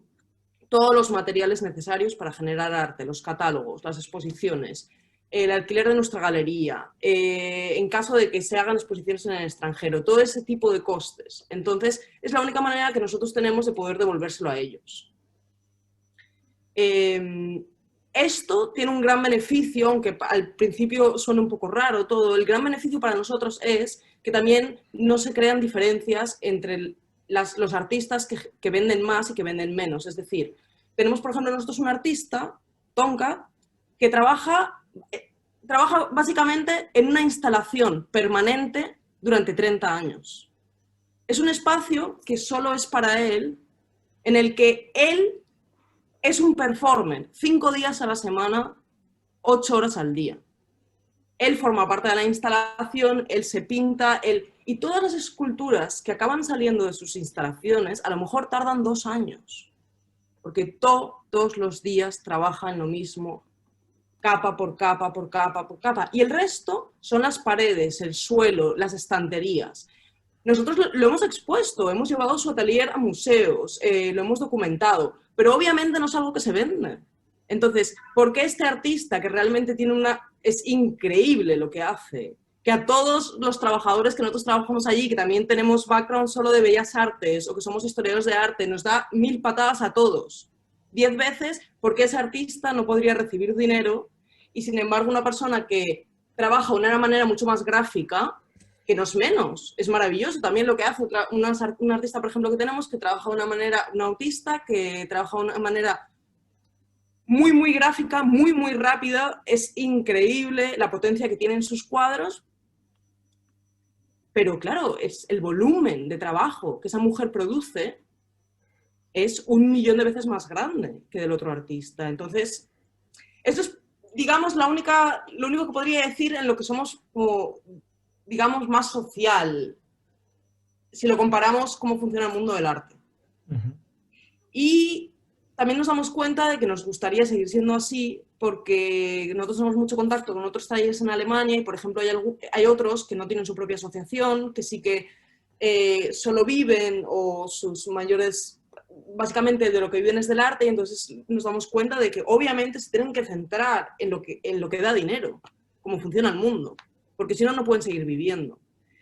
todos los materiales necesarios para generar arte, los catálogos, las exposiciones, el alquiler de nuestra galería, en caso de que se hagan exposiciones en el extranjero, todo ese tipo de costes. Entonces, es la única manera que nosotros tenemos de poder devolvérselo a ellos. Esto tiene un gran beneficio, aunque al principio suene un poco raro todo. El gran beneficio para nosotros es que también no se crean diferencias entre los artistas que venden más y que venden menos. Es decir, tenemos, por ejemplo, nosotros un artista, Tonka, que trabaja básicamente en una instalación permanente durante 30 años. Es un espacio que solo es para él, en el que él es un performer, 5 días a la semana, 8 horas al día. Él forma parte de la instalación, él se pinta, y todas las esculturas que acaban saliendo de sus instalaciones a lo mejor tardan 2 años, porque todos los días trabaja en lo mismo, capa por capa, por capa, por capa. Y el resto son las paredes, el suelo, las estanterías. Nosotros lo hemos expuesto, hemos llevado su atelier a museos, lo hemos documentado, pero obviamente no es algo que se vende. Entonces, ¿por qué este artista que realmente es increíble lo que hace? Que a todos los trabajadores que nosotros trabajamos allí, que también tenemos background solo de bellas artes o que somos historiadores de arte, nos da 1000 patadas a todos. 10 veces, porque ese artista no podría recibir dinero y sin embargo una persona que trabaja de una manera mucho más gráfica, que no es menos, es maravilloso también lo que hace un artista, por ejemplo, que tenemos que trabaja de una manera, un autista que trabaja de una manera muy, muy gráfica, muy, muy rápida, es increíble la potencia que tienen sus cuadros, pero claro, es el volumen de trabajo que esa mujer produce es 1.000.000 de veces más grande que del otro artista. Entonces, esto es, digamos, lo único que podría decir en lo que somos, digamos, más social, si lo comparamos cómo funciona el mundo del arte. Uh-huh. Y también nos damos cuenta de que nos gustaría seguir siendo así porque nosotros tenemos mucho contacto con otros talleres en Alemania y, por ejemplo, hay otros que no tienen su propia asociación, que sí que solo viven o sus mayores, básicamente de lo que viven es del arte, y entonces nos damos cuenta de que obviamente se tienen que centrar en lo que da dinero, cómo funciona el mundo, porque si no, no pueden seguir viviendo.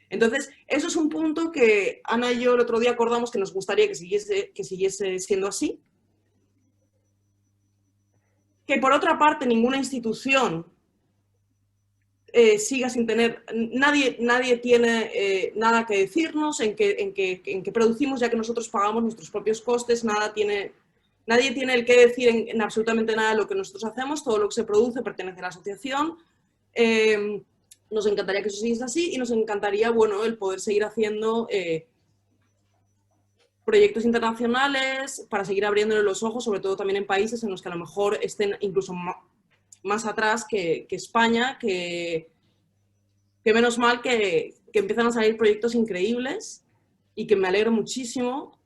Entonces, eso es un punto que Ana y yo el otro día acordamos que nos gustaría que siguiese siendo así. Que por otra parte ninguna institución siga sin tener, nadie tiene nada que decirnos en qué producimos, ya que nosotros pagamos nuestros propios costes, nadie tiene el que decir en absolutamente nada de lo que nosotros hacemos, todo lo que se produce pertenece a la asociación. Nos encantaría que eso siguiese así y nos encantaría, bueno, el poder seguir haciendo proyectos internacionales para seguir abriéndole los ojos, sobre todo también en países en los que a lo mejor estén incluso más atrás que España, que menos mal que empiezan a salir proyectos increíbles y que me alegro muchísimo,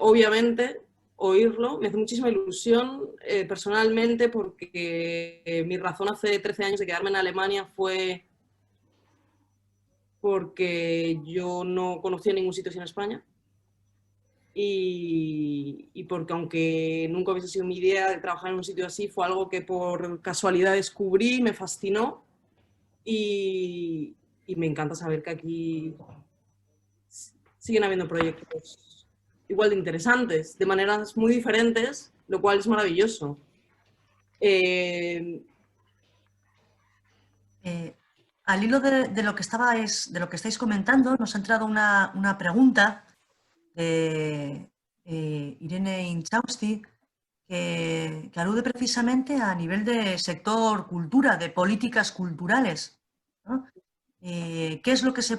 obviamente, oírlo. Me hace muchísima ilusión personalmente porque mi razón hace 13 años de quedarme en Alemania fue porque yo no conocía ningún sitio sin España. Y porque aunque nunca hubiese sido mi idea de trabajar en un sitio así, fue algo que por casualidad descubrí, me fascinó y me encanta saber que aquí siguen habiendo proyectos igual de interesantes, de maneras muy diferentes, lo cual es maravilloso. Al hilo de lo que estáis comentando, nos ha entrado una pregunta de Irene Inchausti, que alude precisamente a nivel de sector cultura, de políticas culturales, ¿no? ¿Qué es lo que se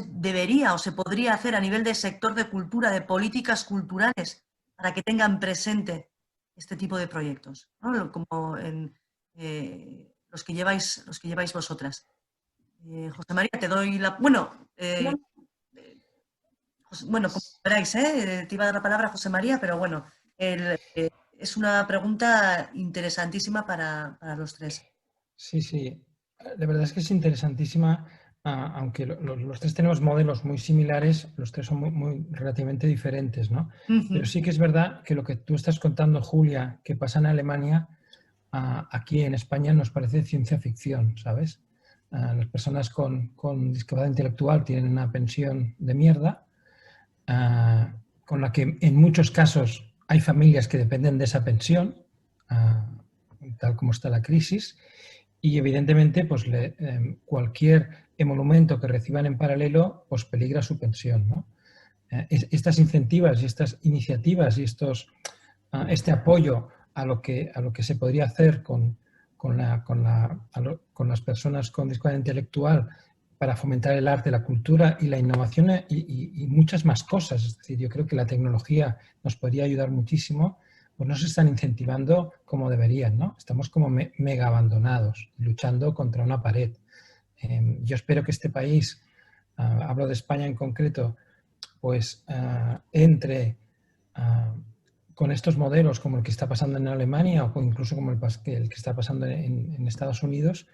debería o se podría hacer a nivel de sector de cultura, de políticas culturales, para que tengan presente este tipo de proyectos, ¿no? Como los que lleváis vosotras? José María, te doy la... Bueno, como queráis, te iba a dar la palabra a José María, pero bueno, es una pregunta interesantísima para los tres. Sí, sí. La verdad es que es interesantísima aunque los tres tenemos modelos muy similares, los tres son muy relativamente diferentes, ¿no? Pero sí que es verdad que lo que tú estás contando, Julia, que pasa en Alemania, aquí en España nos parece ciencia ficción, ¿sabes? Las personas con discapacidad intelectual tienen una pensión de mierda, con la que en muchos casos hay familias que dependen de esa pensión, tal como está la crisis, y evidentemente pues, cualquier emolumento que reciban en paralelo pues peligra su pensión, ¿no? Estas incentivas y estas iniciativas y este apoyo a lo que se podría hacer con las personas con discapacidad intelectual para fomentar el arte, la cultura y la innovación y muchas más cosas. Es decir, yo creo que la tecnología nos podría ayudar muchísimo, pues no se están incentivando como deberían, ¿no? Estamos como mega abandonados, luchando contra una pared. Yo espero que este país, hablo de España en concreto, pues entre con estos modelos como el que está pasando en Alemania o incluso como el que está pasando en Estados Unidos,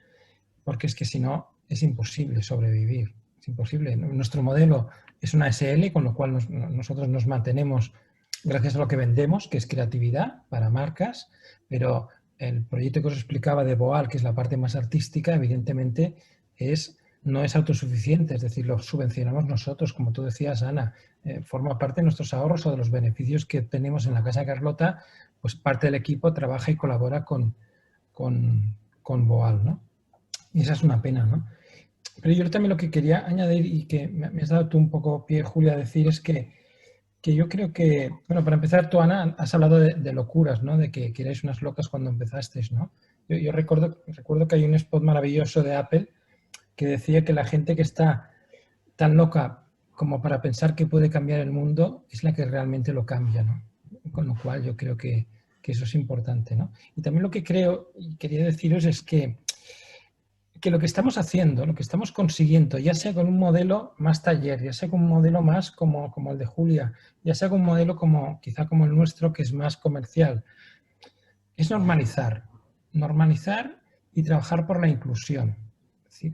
porque es que si no es imposible sobrevivir, es imposible. Nuestro modelo es una SL, con lo cual nosotros nos mantenemos gracias a lo que vendemos, que es creatividad para marcas, pero el proyecto que os explicaba de Boal, que es la parte más artística, evidentemente no es autosuficiente, es decir, lo subvencionamos nosotros, como tú decías, Ana, forma parte de nuestros ahorros o de los beneficios que tenemos en la Casa Carlota, pues parte del equipo trabaja y colabora con Boal, ¿no? Y esa es una pena, ¿no? Pero yo también lo que quería añadir y que me has dado tú un poco pie, Julia, a decir es que yo creo que, bueno, para empezar, tú, Ana, has hablado de locuras, ¿no? De que erais unas locas cuando empezasteis, ¿no? Yo recuerdo que hay un spot maravilloso de Apple que decía que la gente que está tan loca como para pensar que puede cambiar el mundo es la que realmente lo cambia, ¿no? Con lo cual yo creo que eso es importante, ¿no? Y también lo que creo y quería deciros es que lo que estamos haciendo, lo que estamos consiguiendo, ya sea con un modelo más taller, ya sea con un modelo más como el de Julia, ya sea con un modelo quizá como el nuestro, que es más comercial, es normalizar y trabajar por la inclusión.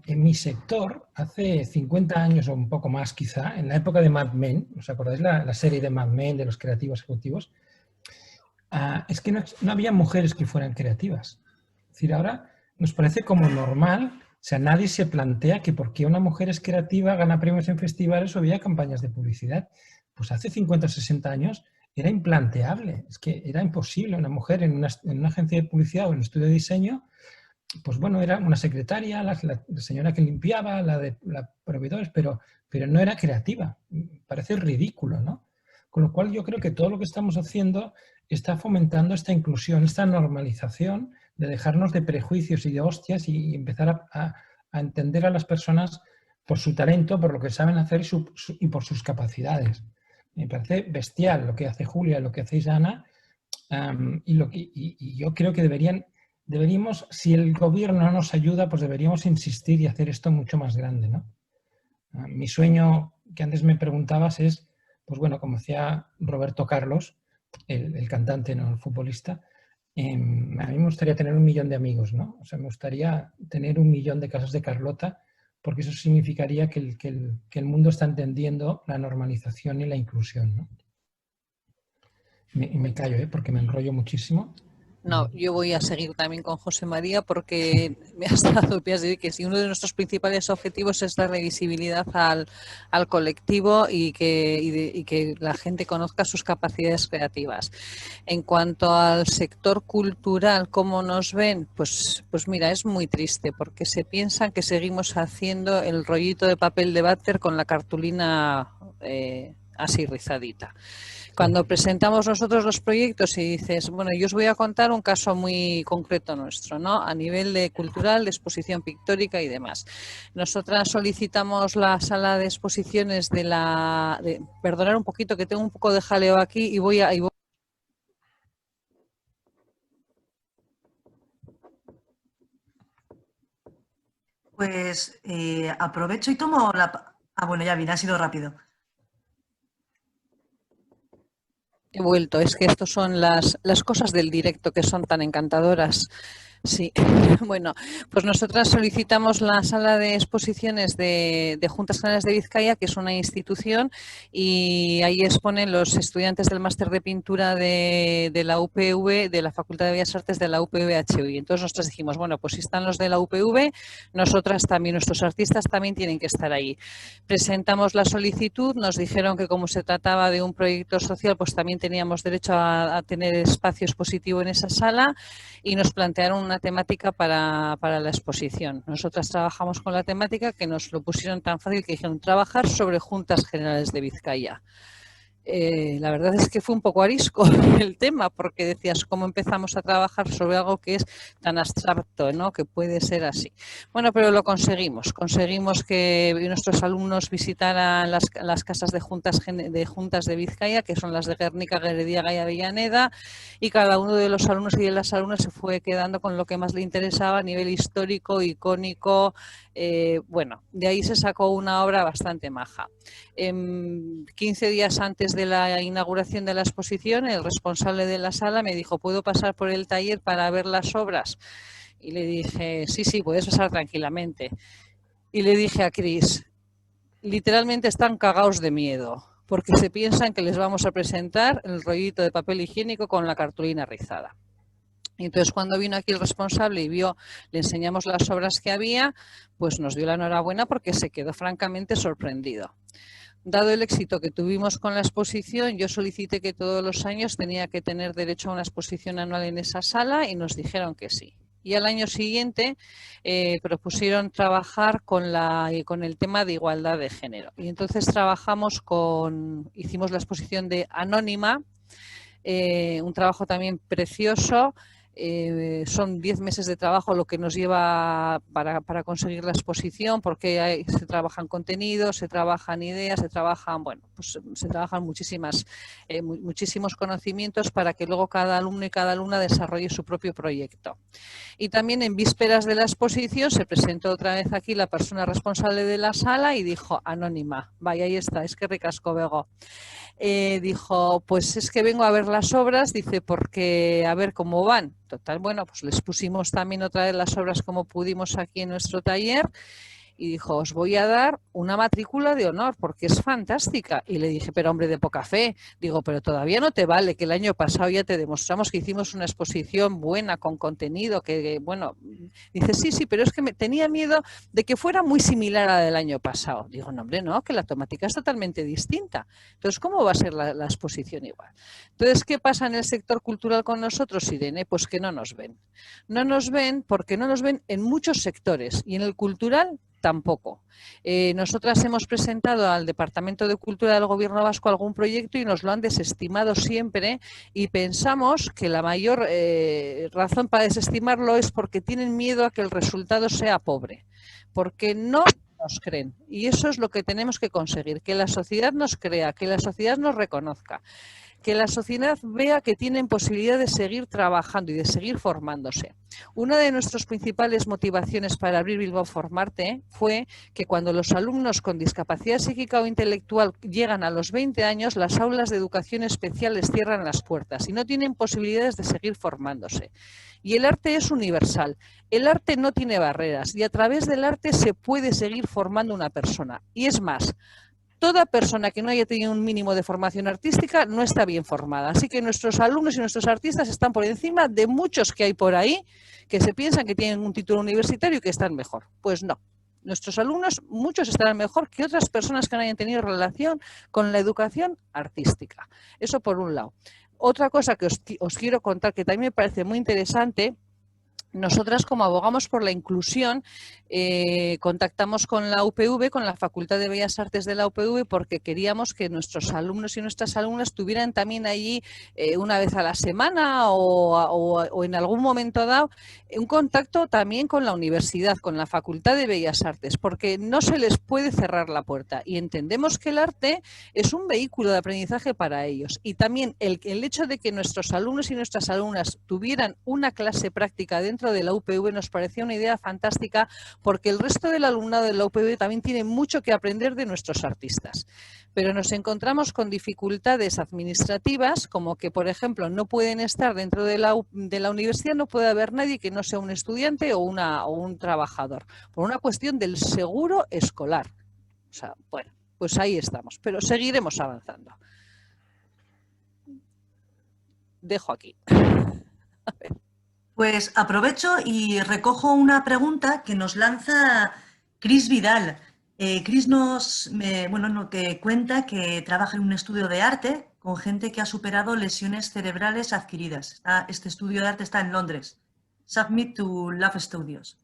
En mi sector, hace 50 años o un poco más quizá, en la época de Mad Men, ¿os acordáis la serie de Mad Men de los creativos ejecutivos? Es que no había mujeres que fueran creativas. Es decir, ahora nos parece como normal, o sea, nadie se plantea que porque una mujer es creativa, gana premios en festivales o había campañas de publicidad. Pues hace 50 o 60 años era implanteable, es que era imposible una mujer en una agencia de publicidad o en un estudio de diseño. Pues bueno, era una secretaria, la señora que limpiaba, la proveedores, pero no era creativa. Parece ridículo, ¿no? Con lo cual yo creo que todo lo que estamos haciendo está fomentando esta inclusión, esta normalización de dejarnos de prejuicios y de hostias y empezar a entender a las personas por su talento, por lo que saben hacer y por sus capacidades. Me parece bestial lo que hace Julia, lo que hacéis Ana, y yo creo que deberíamos, si el gobierno no nos ayuda, pues deberíamos insistir y hacer esto mucho más grande, ¿no? Mi sueño, que antes me preguntabas, es, pues bueno, como decía Roberto Carlos, el cantante, no el futbolista, a mí me gustaría tener 1 millón de amigos, ¿no? O sea, me gustaría tener 1 millón de casas de Carlota, porque eso significaría que el mundo está entendiendo la normalización y la inclusión, ¿no? Me callo, porque me enrollo muchísimo. No, yo voy a seguir también con José María porque me has dicho que si uno de nuestros principales objetivos es darle visibilidad al colectivo y que la gente conozca sus capacidades creativas. En cuanto al sector cultural, ¿cómo nos ven? Pues mira, es muy triste porque se piensan que seguimos haciendo el rollito de papel de váter con la cartulina así rizadita. Cuando presentamos nosotros los proyectos y dices, bueno, yo os voy a contar un caso muy concreto nuestro, ¿no? A nivel de cultural, de exposición pictórica y demás. Nosotras solicitamos la sala de exposiciones perdonar un poquito que tengo un poco de jaleo aquí y voy a... Pues aprovecho y tomo la... Ah, bueno, ya vine, ha sido rápido. He vuelto, es que estos son las cosas del directo que son tan encantadoras. Sí, bueno, pues nosotras solicitamos la sala de exposiciones de Juntas Generales de Vizcaya, que es una institución, y ahí exponen los estudiantes del máster de pintura de la UPV, de la Facultad de Bellas Artes de la UPV-HUI. Entonces nosotros dijimos, bueno, pues si están los de la UPV, nosotras también, nuestros artistas también tienen que estar ahí. Presentamos la solicitud, nos dijeron que como se trataba de un proyecto social, pues también teníamos derecho a tener espacio expositivo en esa sala, y nos plantearon una temática para la exposición. Nosotras trabajamos con la temática, que nos lo pusieron tan fácil que dijeron trabajar sobre Juntas Generales de Vizcaya. La verdad es que fue un poco arisco el tema, porque decías, ¿cómo empezamos a trabajar sobre algo que es tan abstracto, ¿no? Que puede ser así? Bueno, pero lo conseguimos. Conseguimos que nuestros alumnos visitaran las casas de juntas de Vizcaya, que son las de Guernica, Gerediaga y Avellaneda, y cada uno de los alumnos y de las alumnas se fue quedando con lo que más le interesaba a nivel histórico, icónico. Bueno, de ahí se sacó una obra bastante maja. 15 días antes de la inauguración de la exposición, el responsable de la sala me dijo, ¿puedo pasar por el taller para ver las obras? Y le dije, sí, sí, puedes pasar tranquilamente. Y le dije a Cris, literalmente están cagados de miedo, porque se piensan que les vamos a presentar el rollito de papel higiénico con la cartulina rizada. Y entonces cuando vino aquí el responsable y vio, le enseñamos las obras que había, pues nos dio la enhorabuena porque se quedó francamente sorprendido. Dado el éxito que tuvimos con la exposición, yo solicité que todos los años tenía que tener derecho a una exposición anual en esa sala y nos dijeron que sí. Y al año siguiente propusieron trabajar con el tema de igualdad de género. Y entonces hicimos la exposición de Anónima, un trabajo también precioso. Son 10 meses de trabajo lo que nos lleva para conseguir la exposición, porque se trabajan contenidos, se trabajan ideas, se trabajan muchísimos conocimientos para que luego cada alumno y cada alumna desarrolle su propio proyecto. Y también en vísperas de la exposición se presentó otra vez aquí la persona responsable de la sala y dijo, Anónima, vaya, ahí está, es que ricasco Bego. Dijo, pues es que vengo a ver las obras, dice, porque a ver cómo van. Total, bueno, pues les pusimos también otra vez las obras como pudimos aquí en nuestro taller y dijo, os voy a dar una matrícula de honor porque es fantástica. Y le dije, pero hombre, de poca fe. Digo, pero todavía no te vale, que el año pasado ya te demostramos que hicimos una exposición buena, con contenido, que bueno. Dice, sí, sí, pero es que tenía miedo de que fuera muy similar a la del año pasado. Digo, no, hombre, no, que la temática es totalmente distinta. Entonces, ¿cómo va a ser la exposición igual? Entonces, ¿qué pasa en el sector cultural con nosotros, Irene? Pues que no nos ven. No nos ven porque no nos ven en muchos sectores y en el cultural tampoco. Nosotras hemos presentado al Departamento de Cultura del Gobierno Vasco algún proyecto y nos lo han desestimado siempre y pensamos que la mayor razón para desestimarlo es porque tienen miedo a que el resultado sea pobre, porque no nos creen. Y eso es lo que tenemos que conseguir, que la sociedad nos crea, que la sociedad nos reconozca, que la sociedad vea que tienen posibilidad de seguir trabajando y de seguir formándose. Una de nuestras principales motivaciones para abrir Bilbao Formarte fue que cuando los alumnos con discapacidad psíquica o intelectual llegan a los 20 años, las aulas de educación especial les cierran las puertas y no tienen posibilidades de seguir formándose. Y el arte es universal, el arte no tiene barreras y a través del arte se puede seguir formando una persona. Y es más, toda persona que no haya tenido un mínimo de formación artística no está bien formada. Así que nuestros alumnos y nuestros artistas están por encima de muchos que hay por ahí que se piensan que tienen un título universitario y que están mejor. Pues no. Nuestros alumnos, muchos estarán mejor que otras personas que no hayan tenido relación con la educación artística. Eso por un lado. Otra cosa que os quiero contar que también me parece muy interesante. Nosotras, como abogamos por la inclusión, contactamos con la UPV, con la Facultad de Bellas Artes de la UPV, porque queríamos que nuestros alumnos y nuestras alumnas tuvieran también allí una vez a la semana o en algún momento dado un contacto también con la universidad, con la Facultad de Bellas Artes, porque no se les puede cerrar la puerta y entendemos que el arte es un vehículo de aprendizaje para ellos. Y también el hecho de que nuestros alumnos y nuestras alumnas tuvieran una clase práctica dentro dentro de la UPV nos parecía una idea fantástica porque el resto del alumnado de la UPV también tiene mucho que aprender de nuestros artistas. Pero nos encontramos con dificultades administrativas, como que, por ejemplo, no pueden estar dentro de la universidad, no puede haber nadie que no sea un estudiante o un trabajador, por una cuestión del seguro escolar. O sea, bueno, pues ahí estamos, pero seguiremos avanzando. Dejo aquí. Pues aprovecho y recojo una pregunta que nos lanza Cris Vidal. Cris te cuenta que trabaja en un estudio de arte con gente que ha superado lesiones cerebrales adquiridas. Este estudio de arte está en Londres. Submit to Love Studios.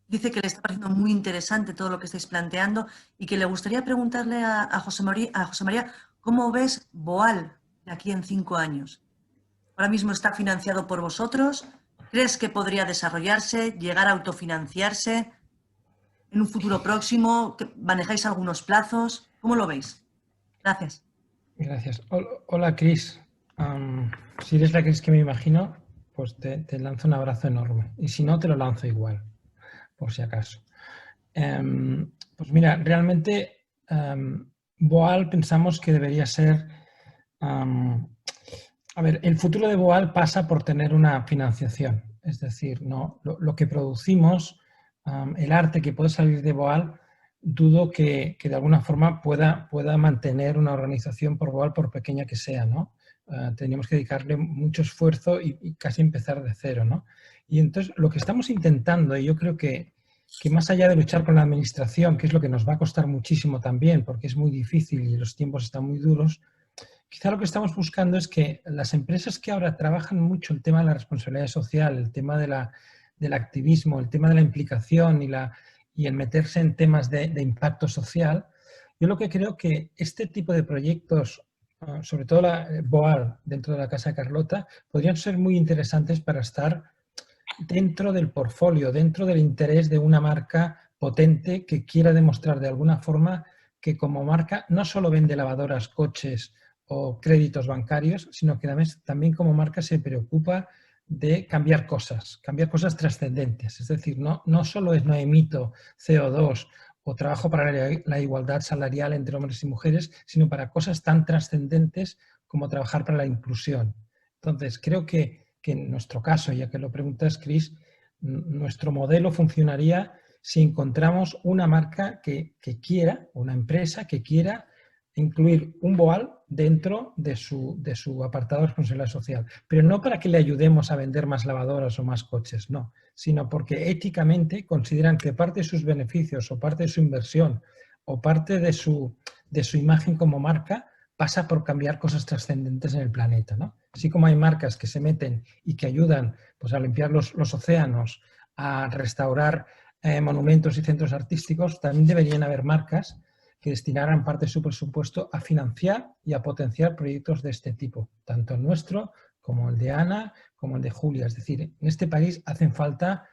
Dice que le está pareciendo muy interesante todo lo que estáis planteando y que le gustaría preguntarle a José María, ¿cómo ves Boal de aquí en 5 años? Ahora mismo está financiado por vosotros. ¿Crees que podría desarrollarse, llegar a autofinanciarse en un futuro próximo? ¿Manejáis algunos plazos? ¿Cómo lo veis? Gracias. Gracias. Hola, Cris. Si eres la Cris que me imagino, pues te lanzo un abrazo enorme. Y si no, te lo lanzo igual, por si acaso. Pues mira, realmente Boal pensamos que debería ser... a ver, el futuro de Boal pasa por tener una financiación. Es decir, no, lo que producimos, el arte que puede salir de Boal, dudo que de alguna forma pueda mantener una organización por Boal, por pequeña que sea, ¿no? Teníamos que dedicarle mucho esfuerzo y casi empezar de cero, ¿no? Y entonces lo que estamos intentando, y yo creo que más allá de luchar con la administración, que es lo que nos va a costar muchísimo también, porque es muy difícil y los tiempos están muy duros, quizá lo que estamos buscando es que las empresas que ahora trabajan mucho el tema de la responsabilidad social, el tema del activismo, el tema de la implicación y el meterse en temas de impacto social, yo lo que creo que este tipo de proyectos, sobre todo la Boal dentro de la Casa de Carlota, podrían ser muy interesantes para estar dentro del portfolio, dentro del interés de una marca potente que quiera demostrar de alguna forma que como marca no solo vende lavadoras, coches o créditos bancarios, sino que también como marca se preocupa de cambiar cosas trascendentes. Es decir, no solo no emito CO2 o trabajo para la igualdad salarial entre hombres y mujeres, sino para cosas tan trascendentes como trabajar para la inclusión. Entonces, creo que en nuestro caso, ya que lo preguntas, Cris, nuestro modelo funcionaría si encontramos una marca que quiera, una empresa que quiera incluir un Boal dentro de su apartado de responsabilidad social. Pero no para que le ayudemos a vender más lavadoras o más coches, no, sino porque éticamente consideran que parte de sus beneficios o parte de su inversión o parte de su imagen como marca pasa por cambiar cosas trascendentes en el planeta, ¿no? Así como hay marcas que se meten y que ayudan pues, a limpiar los océanos, a restaurar monumentos y centros artísticos, también deberían haber marcas que destinaran parte de su presupuesto a financiar y a potenciar proyectos de este tipo, tanto el nuestro como el de Ana, como el de Julia. Es decir, en este país hacen falta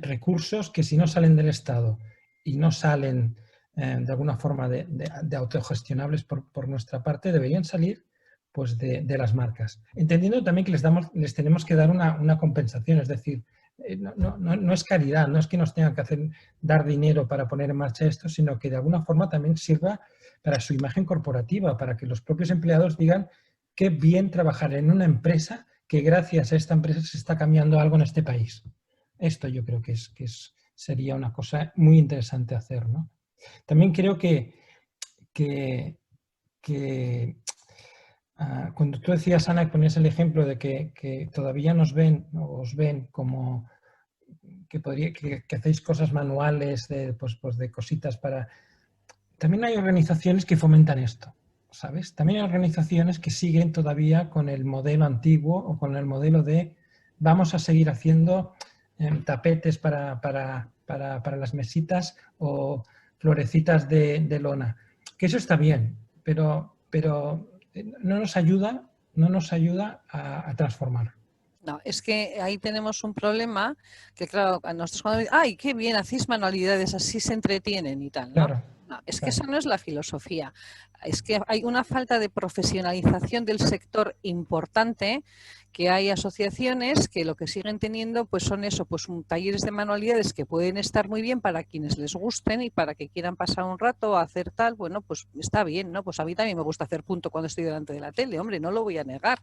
recursos que si no salen del Estado y no salen de alguna forma de autogestionables por nuestra parte, deberían salir pues, de las marcas. Entendiendo también que les tenemos que dar una compensación, es decir, no es caridad, no es que nos tengan que dar dinero para poner en marcha esto, sino que de alguna forma también sirva para su imagen corporativa, para que los propios empleados digan qué bien trabajar en una empresa que gracias a esta empresa se está cambiando algo en este país. Esto yo creo que sería una cosa muy interesante hacer, ¿no? También creo que cuando tú decías, Ana, y ponías el ejemplo de que todavía os ven como que hacéis cosas manuales, de cositas para... También hay organizaciones que fomentan esto, ¿sabes? También hay organizaciones que siguen todavía con el modelo antiguo o con el modelo de vamos a seguir haciendo tapetes para las mesitas o florecitas de lona. Que eso está bien, pero no nos ayuda a transformar. No, es que ahí tenemos un problema que, claro, a nosotros cuando dicen, ¡ay, qué bien, hacéis manualidades, así se entretienen y tal! ¿no? Claro. No, es que esa no es la filosofía. Es que hay una falta de profesionalización del sector importante, que hay asociaciones que lo que siguen teniendo pues son eso, pues talleres de manualidades que pueden estar muy bien para quienes les gusten y para que quieran pasar un rato o hacer tal, bueno, pues está bien, ¿no? Pues a mí también me gusta hacer punto cuando estoy delante de la tele, hombre, no lo voy a negar.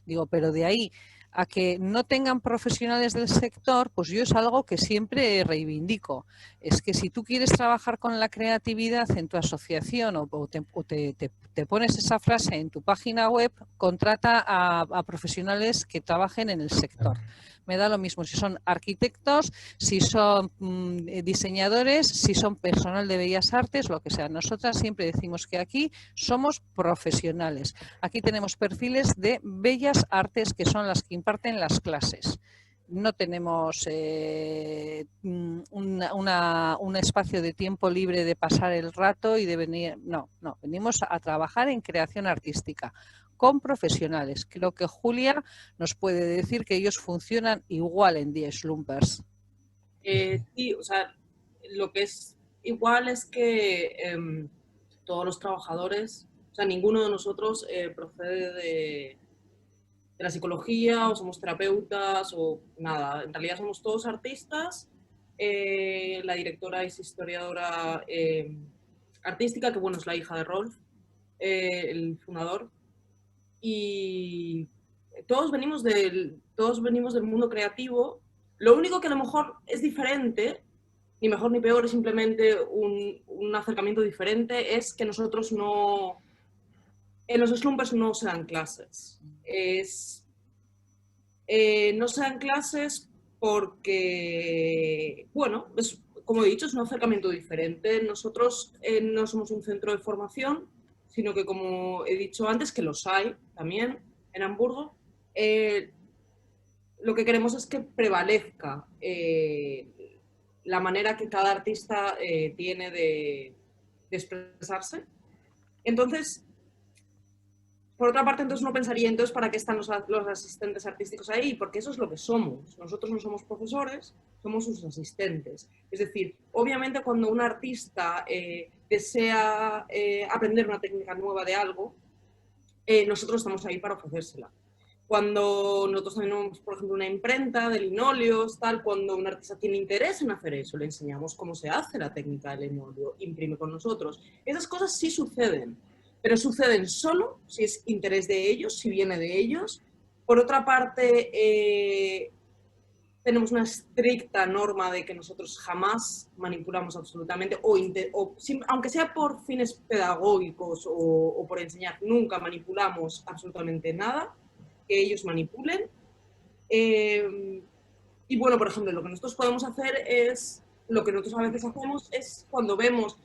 Digo, pero de ahí a que no tengan profesionales del sector, pues yo es algo que siempre reivindico. Es que si tú quieres trabajar con la creatividad en tu asociación o te pones esa frase en tu página web, contrata a profesionales que trabajen en el sector. Me da lo mismo si son arquitectos, si son diseñadores, si son personal de bellas artes, lo que sea. Nosotras siempre decimos que aquí somos profesionales. Aquí tenemos perfiles de bellas artes que son las que imparten las clases. No tenemos un espacio de tiempo libre de pasar el rato y de venir. No, venimos a trabajar en creación artística con profesionales. Creo que Julia nos puede decir que ellos funcionan igual en Die Schlumpers. Sí, o sea, lo que es igual es que todos los trabajadores, o sea, ninguno de nosotros procede de la psicología o somos terapeutas o nada. En realidad somos todos artistas. La directora es historiadora artística, que bueno, es la hija de Rolf, el fundador. Y todos venimos del mundo creativo. Lo único que a lo mejor es diferente, ni mejor ni peor, es simplemente un acercamiento diferente, es que nosotros no... En los Schlumpers no se dan clases. No se dan clases porque, bueno, como he dicho, es un acercamiento diferente. Nosotros no somos un centro de formación, sino que, como he dicho antes, que los hay también en Hamburgo. Lo que queremos es que prevalezca la manera que cada artista tiene de expresarse. Entonces, por otra parte, entonces no pensaría, entonces, ¿para qué están los asistentes artísticos ahí? Porque eso es lo que somos. Nosotros no somos profesores, somos sus asistentes. Es decir, obviamente cuando un artista desea aprender una técnica nueva de algo, nosotros estamos ahí para ofrecérsela. Cuando nosotros tenemos, por ejemplo, una imprenta de linóleos, tal, cuando un artista tiene interés en hacer eso, le enseñamos cómo se hace la técnica del linóleo, imprime con nosotros. Esas cosas sí suceden, pero suceden solo si es interés de ellos, si viene de ellos. Por otra parte, tenemos una estricta norma de que nosotros jamás manipulamos absolutamente, aunque sea por fines pedagógicos o por enseñar, nunca manipulamos absolutamente nada que ellos manipulen. Y bueno, por ejemplo, lo que nosotros podemos hacer es, lo que nosotros a veces hacemos es cuando vemos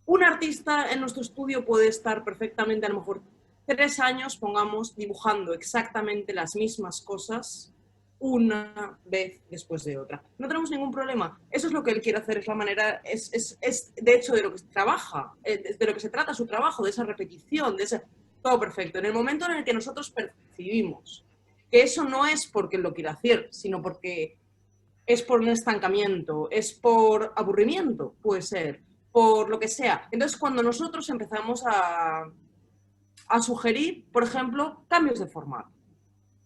un artista en nuestro estudio puede estar perfectamente, a lo mejor 3 años, pongamos, dibujando exactamente las mismas cosas una vez después de otra. No tenemos ningún problema. Eso es lo que él quiere hacer, es la manera, es de hecho de lo que trabaja, de lo que se trata su trabajo, de esa repetición, de ese... Todo perfecto. En el momento en el que nosotros percibimos que eso no es porque él lo quiera hacer, sino porque es por un estancamiento, es por aburrimiento, puede ser, por lo que sea. Entonces, cuando nosotros empezamos a sugerir, por ejemplo, cambios de formato.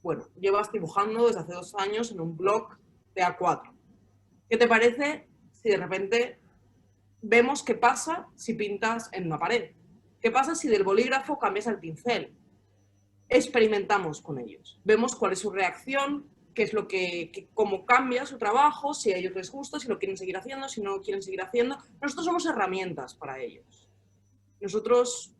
Bueno, llevas dibujando desde hace 2 años en un blog de A4. ¿Qué te parece si de repente vemos qué pasa si pintas en una pared? ¿Qué pasa si del bolígrafo cambias al pincel? Experimentamos con ellos. Vemos cuál es su reacción, qué es lo cómo cambia su trabajo, si a ellos les gusta, si lo quieren seguir haciendo, si no lo quieren seguir haciendo. Nosotros somos herramientas para ellos. Nosotros,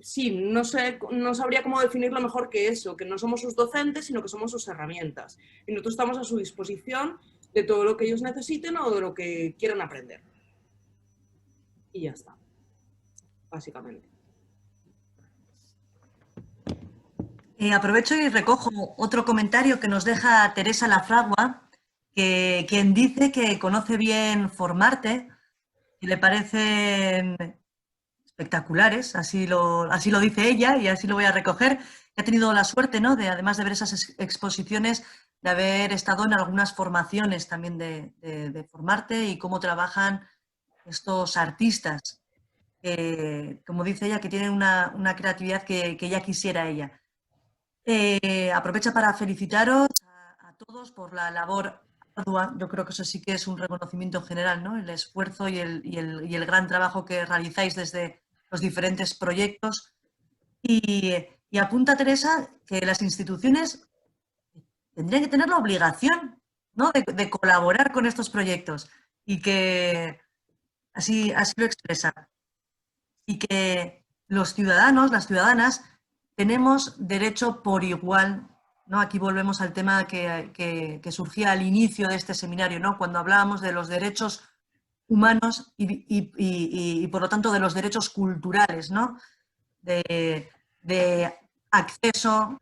sí, no sabría cómo definirlo mejor que eso, que no somos sus docentes, sino que somos sus herramientas. Y nosotros estamos a su disposición de todo lo que ellos necesiten o de lo que quieran aprender. Y ya está, básicamente. Aprovecho y recojo otro comentario que nos deja Teresa Lafragua, quien dice que conoce bien Formarte y le parecen espectaculares, así lo dice ella y así lo voy a recoger. Que ha tenido la suerte, ¿no?, de, además de ver esas exposiciones, de haber estado en algunas formaciones también de Formarte y cómo trabajan estos artistas, como dice ella, que tienen una creatividad que ya quisiera ella. Aprovecha para felicitaros a todos por la labor ardua. Yo creo que eso sí que es un reconocimiento general, ¿no? El esfuerzo y el gran trabajo que realizáis desde los diferentes proyectos. Y apunta Teresa que las instituciones tendrían que tener la obligación, ¿no?, de colaborar con estos proyectos, y que así lo expresa. Y que los ciudadanos, las ciudadanas, tenemos derecho por igual, ¿no? Aquí volvemos al tema que surgía al inicio de este seminario, ¿no?, cuando hablábamos de los derechos humanos y por lo tanto de los derechos culturales, ¿no?, de acceso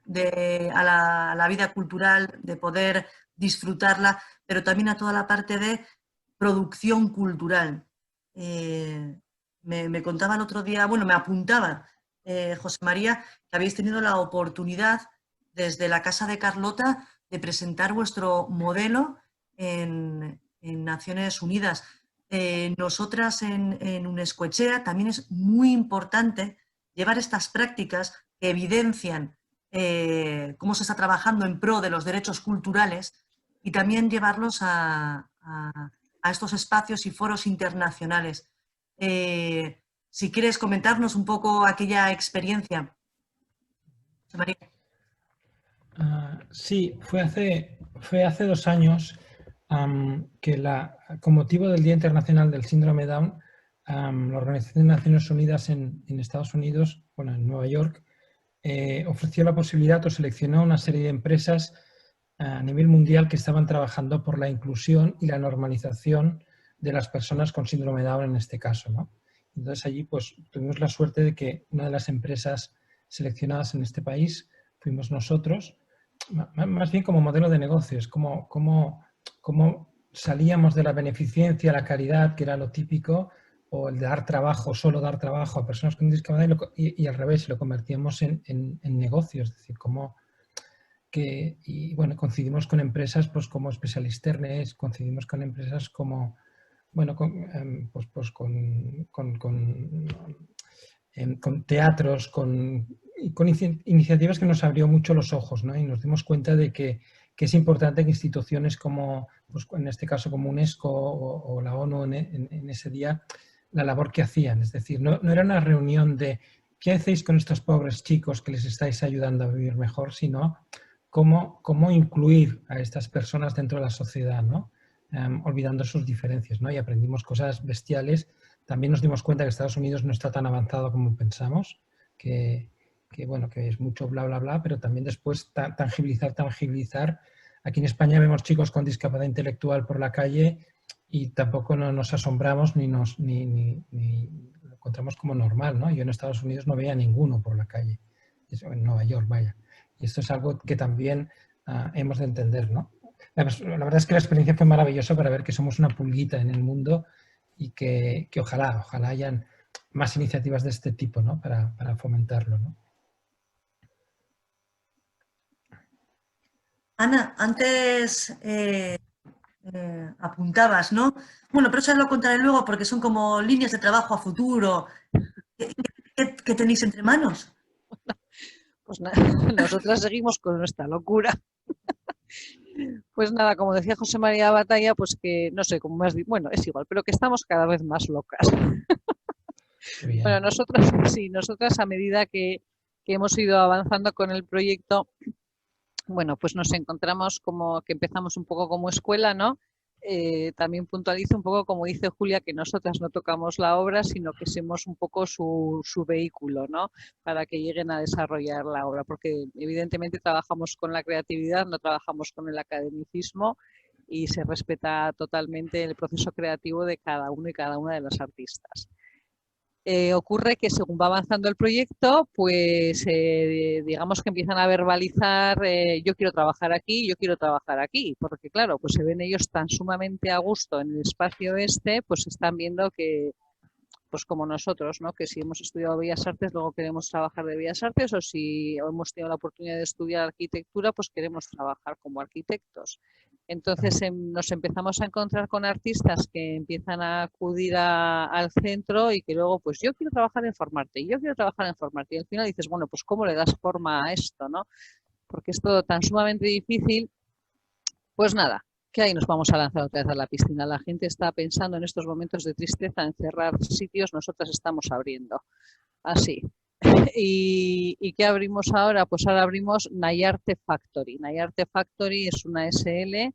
a la vida cultural, de poder disfrutarla, pero también a toda la parte de producción cultural. Me contaba el otro día, bueno, me apuntaba José María, que habéis tenido la oportunidad desde la Casa de Carlota de presentar vuestro modelo en Naciones Unidas. Nosotras en Unescoechea también es muy importante llevar estas prácticas que evidencian cómo se está trabajando en pro de los derechos culturales, y también llevarlos a estos espacios y foros internacionales. Si quieres comentarnos un poco aquella experiencia, José María. Sí, fue hace 2 años que con motivo del Día Internacional del Síndrome Down, la Organización de Naciones Unidas en Estados Unidos, bueno, en Nueva York, ofreció la posibilidad o seleccionó una serie de empresas a nivel mundial que estaban trabajando por la inclusión y la normalización de las personas con síndrome Down en este caso, ¿no? Entonces allí pues tuvimos la suerte de que una de las empresas seleccionadas en este país fuimos nosotros, más bien como modelo de negocios, como salíamos de la beneficencia, la caridad, que era lo típico, o el de dar trabajo, solo dar trabajo a personas con discapacidad, y al revés, lo convertíamos en negocios, es decir, bueno, coincidimos con empresas pues como Specialisterne, coincidimos con empresas como, bueno, con teatros, con iniciativas que nos abrió mucho los ojos, ¿no? Y nos dimos cuenta de que es importante que instituciones como, pues en este caso como UNESCO o la ONU en ese día, la labor que hacían. Es decir, no era una reunión de ¿qué hacéis con estos pobres chicos que les estáis ayudando a vivir mejor?, sino cómo incluir a estas personas dentro de la sociedad, ¿no? Olvidando sus diferencias, ¿no? Y aprendimos cosas bestiales. También nos dimos cuenta que Estados Unidos no está tan avanzado como pensamos, que bueno, que es mucho bla, bla, bla, pero también después tangibilizar. Aquí en España vemos chicos con discapacidad intelectual por la calle y tampoco nos asombramos ni lo encontramos como normal, ¿no? Yo en Estados Unidos no veía ninguno por la calle, en Nueva York, vaya. Y esto es algo que también hemos de entender, ¿no? La verdad es que la experiencia fue maravillosa para ver que somos una pulguita en el mundo y que ojalá hayan más iniciativas de este tipo, ¿no? Para fomentarlo, ¿no? Ana, antes apuntabas, ¿no? Bueno, pero eso lo contaré luego porque son como líneas de trabajo a futuro. ¿Qué tenéis entre manos? Pues nada, nosotras seguimos con nuestra locura. Pues nada, como decía José María Batalla, pues que, no sé, como más, bueno, es igual, pero que estamos cada vez más locas. Bueno, nosotras a medida que hemos ido avanzando con el proyecto, bueno, pues nos encontramos como que empezamos un poco como escuela, ¿no? También puntualizo un poco, como dice Julia, que nosotras no tocamos la obra, sino que somos un poco su vehículo, ¿no? Para que lleguen a desarrollar la obra, porque evidentemente trabajamos con la creatividad, no trabajamos con el academicismo, y se respeta totalmente el proceso creativo de cada uno y cada una de las artistas. Ocurre que según va avanzando el proyecto, pues digamos que empiezan a verbalizar yo quiero trabajar aquí, yo quiero trabajar aquí, porque claro, pues se ven ellos tan sumamente a gusto en el espacio este, pues están viendo que, pues como nosotros, ¿no? Que si hemos estudiado Bellas Artes, luego queremos trabajar de Bellas Artes, o si hemos tenido la oportunidad de estudiar arquitectura, pues queremos trabajar como arquitectos. Entonces nos empezamos a encontrar con artistas que empiezan a acudir al centro y que luego, pues yo quiero trabajar en Formarte, y yo quiero trabajar en Formarte. Y al final dices, bueno, pues ¿cómo le das forma a esto, no? Porque es todo tan sumamente difícil. Pues nada, que ahí nos vamos a lanzar otra vez a la piscina. La gente está pensando en estos momentos de tristeza en cerrar sitios, nosotras estamos abriendo. Así. ¿Y qué abrimos ahora? Pues ahora abrimos Nayarte Factory. Nayarte Factory es una SL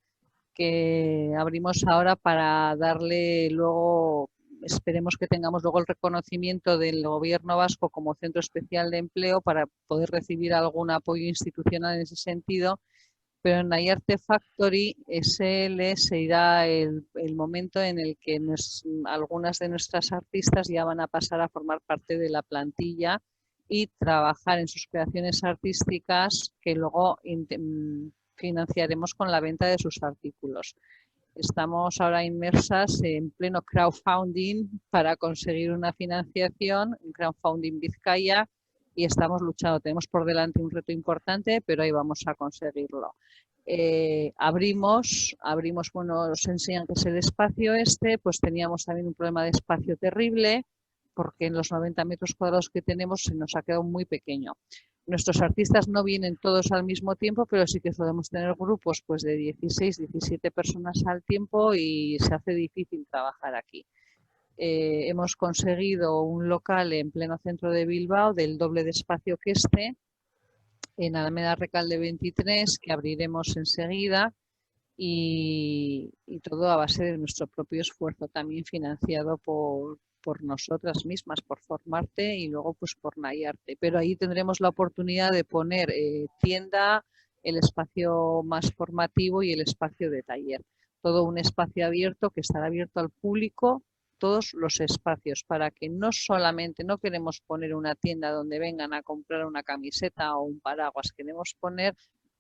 que abrimos ahora para darle luego, esperemos que tengamos luego el reconocimiento del Gobierno vasco como centro especial de empleo para poder recibir algún apoyo institucional en ese sentido. Pero en Nayarte Factory SL se irá el momento en el que algunas de nuestras artistas ya van a pasar a formar parte de la plantilla y trabajar en sus creaciones artísticas que luego financiaremos con la venta de sus artículos. Estamos ahora inmersas en pleno crowdfunding para conseguir una financiación, un crowdfunding Vizcaya, y estamos luchando. Tenemos por delante un reto importante, pero ahí vamos a conseguirlo. Abrimos, bueno, os enseñan que es el espacio este, pues teníamos también un problema de espacio terrible, porque en los 90 metros cuadrados que tenemos se nos ha quedado muy pequeño. Nuestros artistas no vienen todos al mismo tiempo, pero sí que podemos tener grupos pues, de 16, 17 personas al tiempo y se hace difícil trabajar aquí. Hemos conseguido un local en pleno centro de Bilbao del doble de espacio que este, en Alameda Recalde 23, que abriremos enseguida y todo a base de nuestro propio esfuerzo, también financiado por nosotras mismas, por Formarte y luego pues por Nayarte. Pero ahí tendremos la oportunidad de poner tienda, el espacio más formativo y el espacio de taller. Todo un espacio abierto que estará abierto al público, todos los espacios, para que no solamente, no queremos poner una tienda donde vengan a comprar una camiseta o un paraguas, queremos poner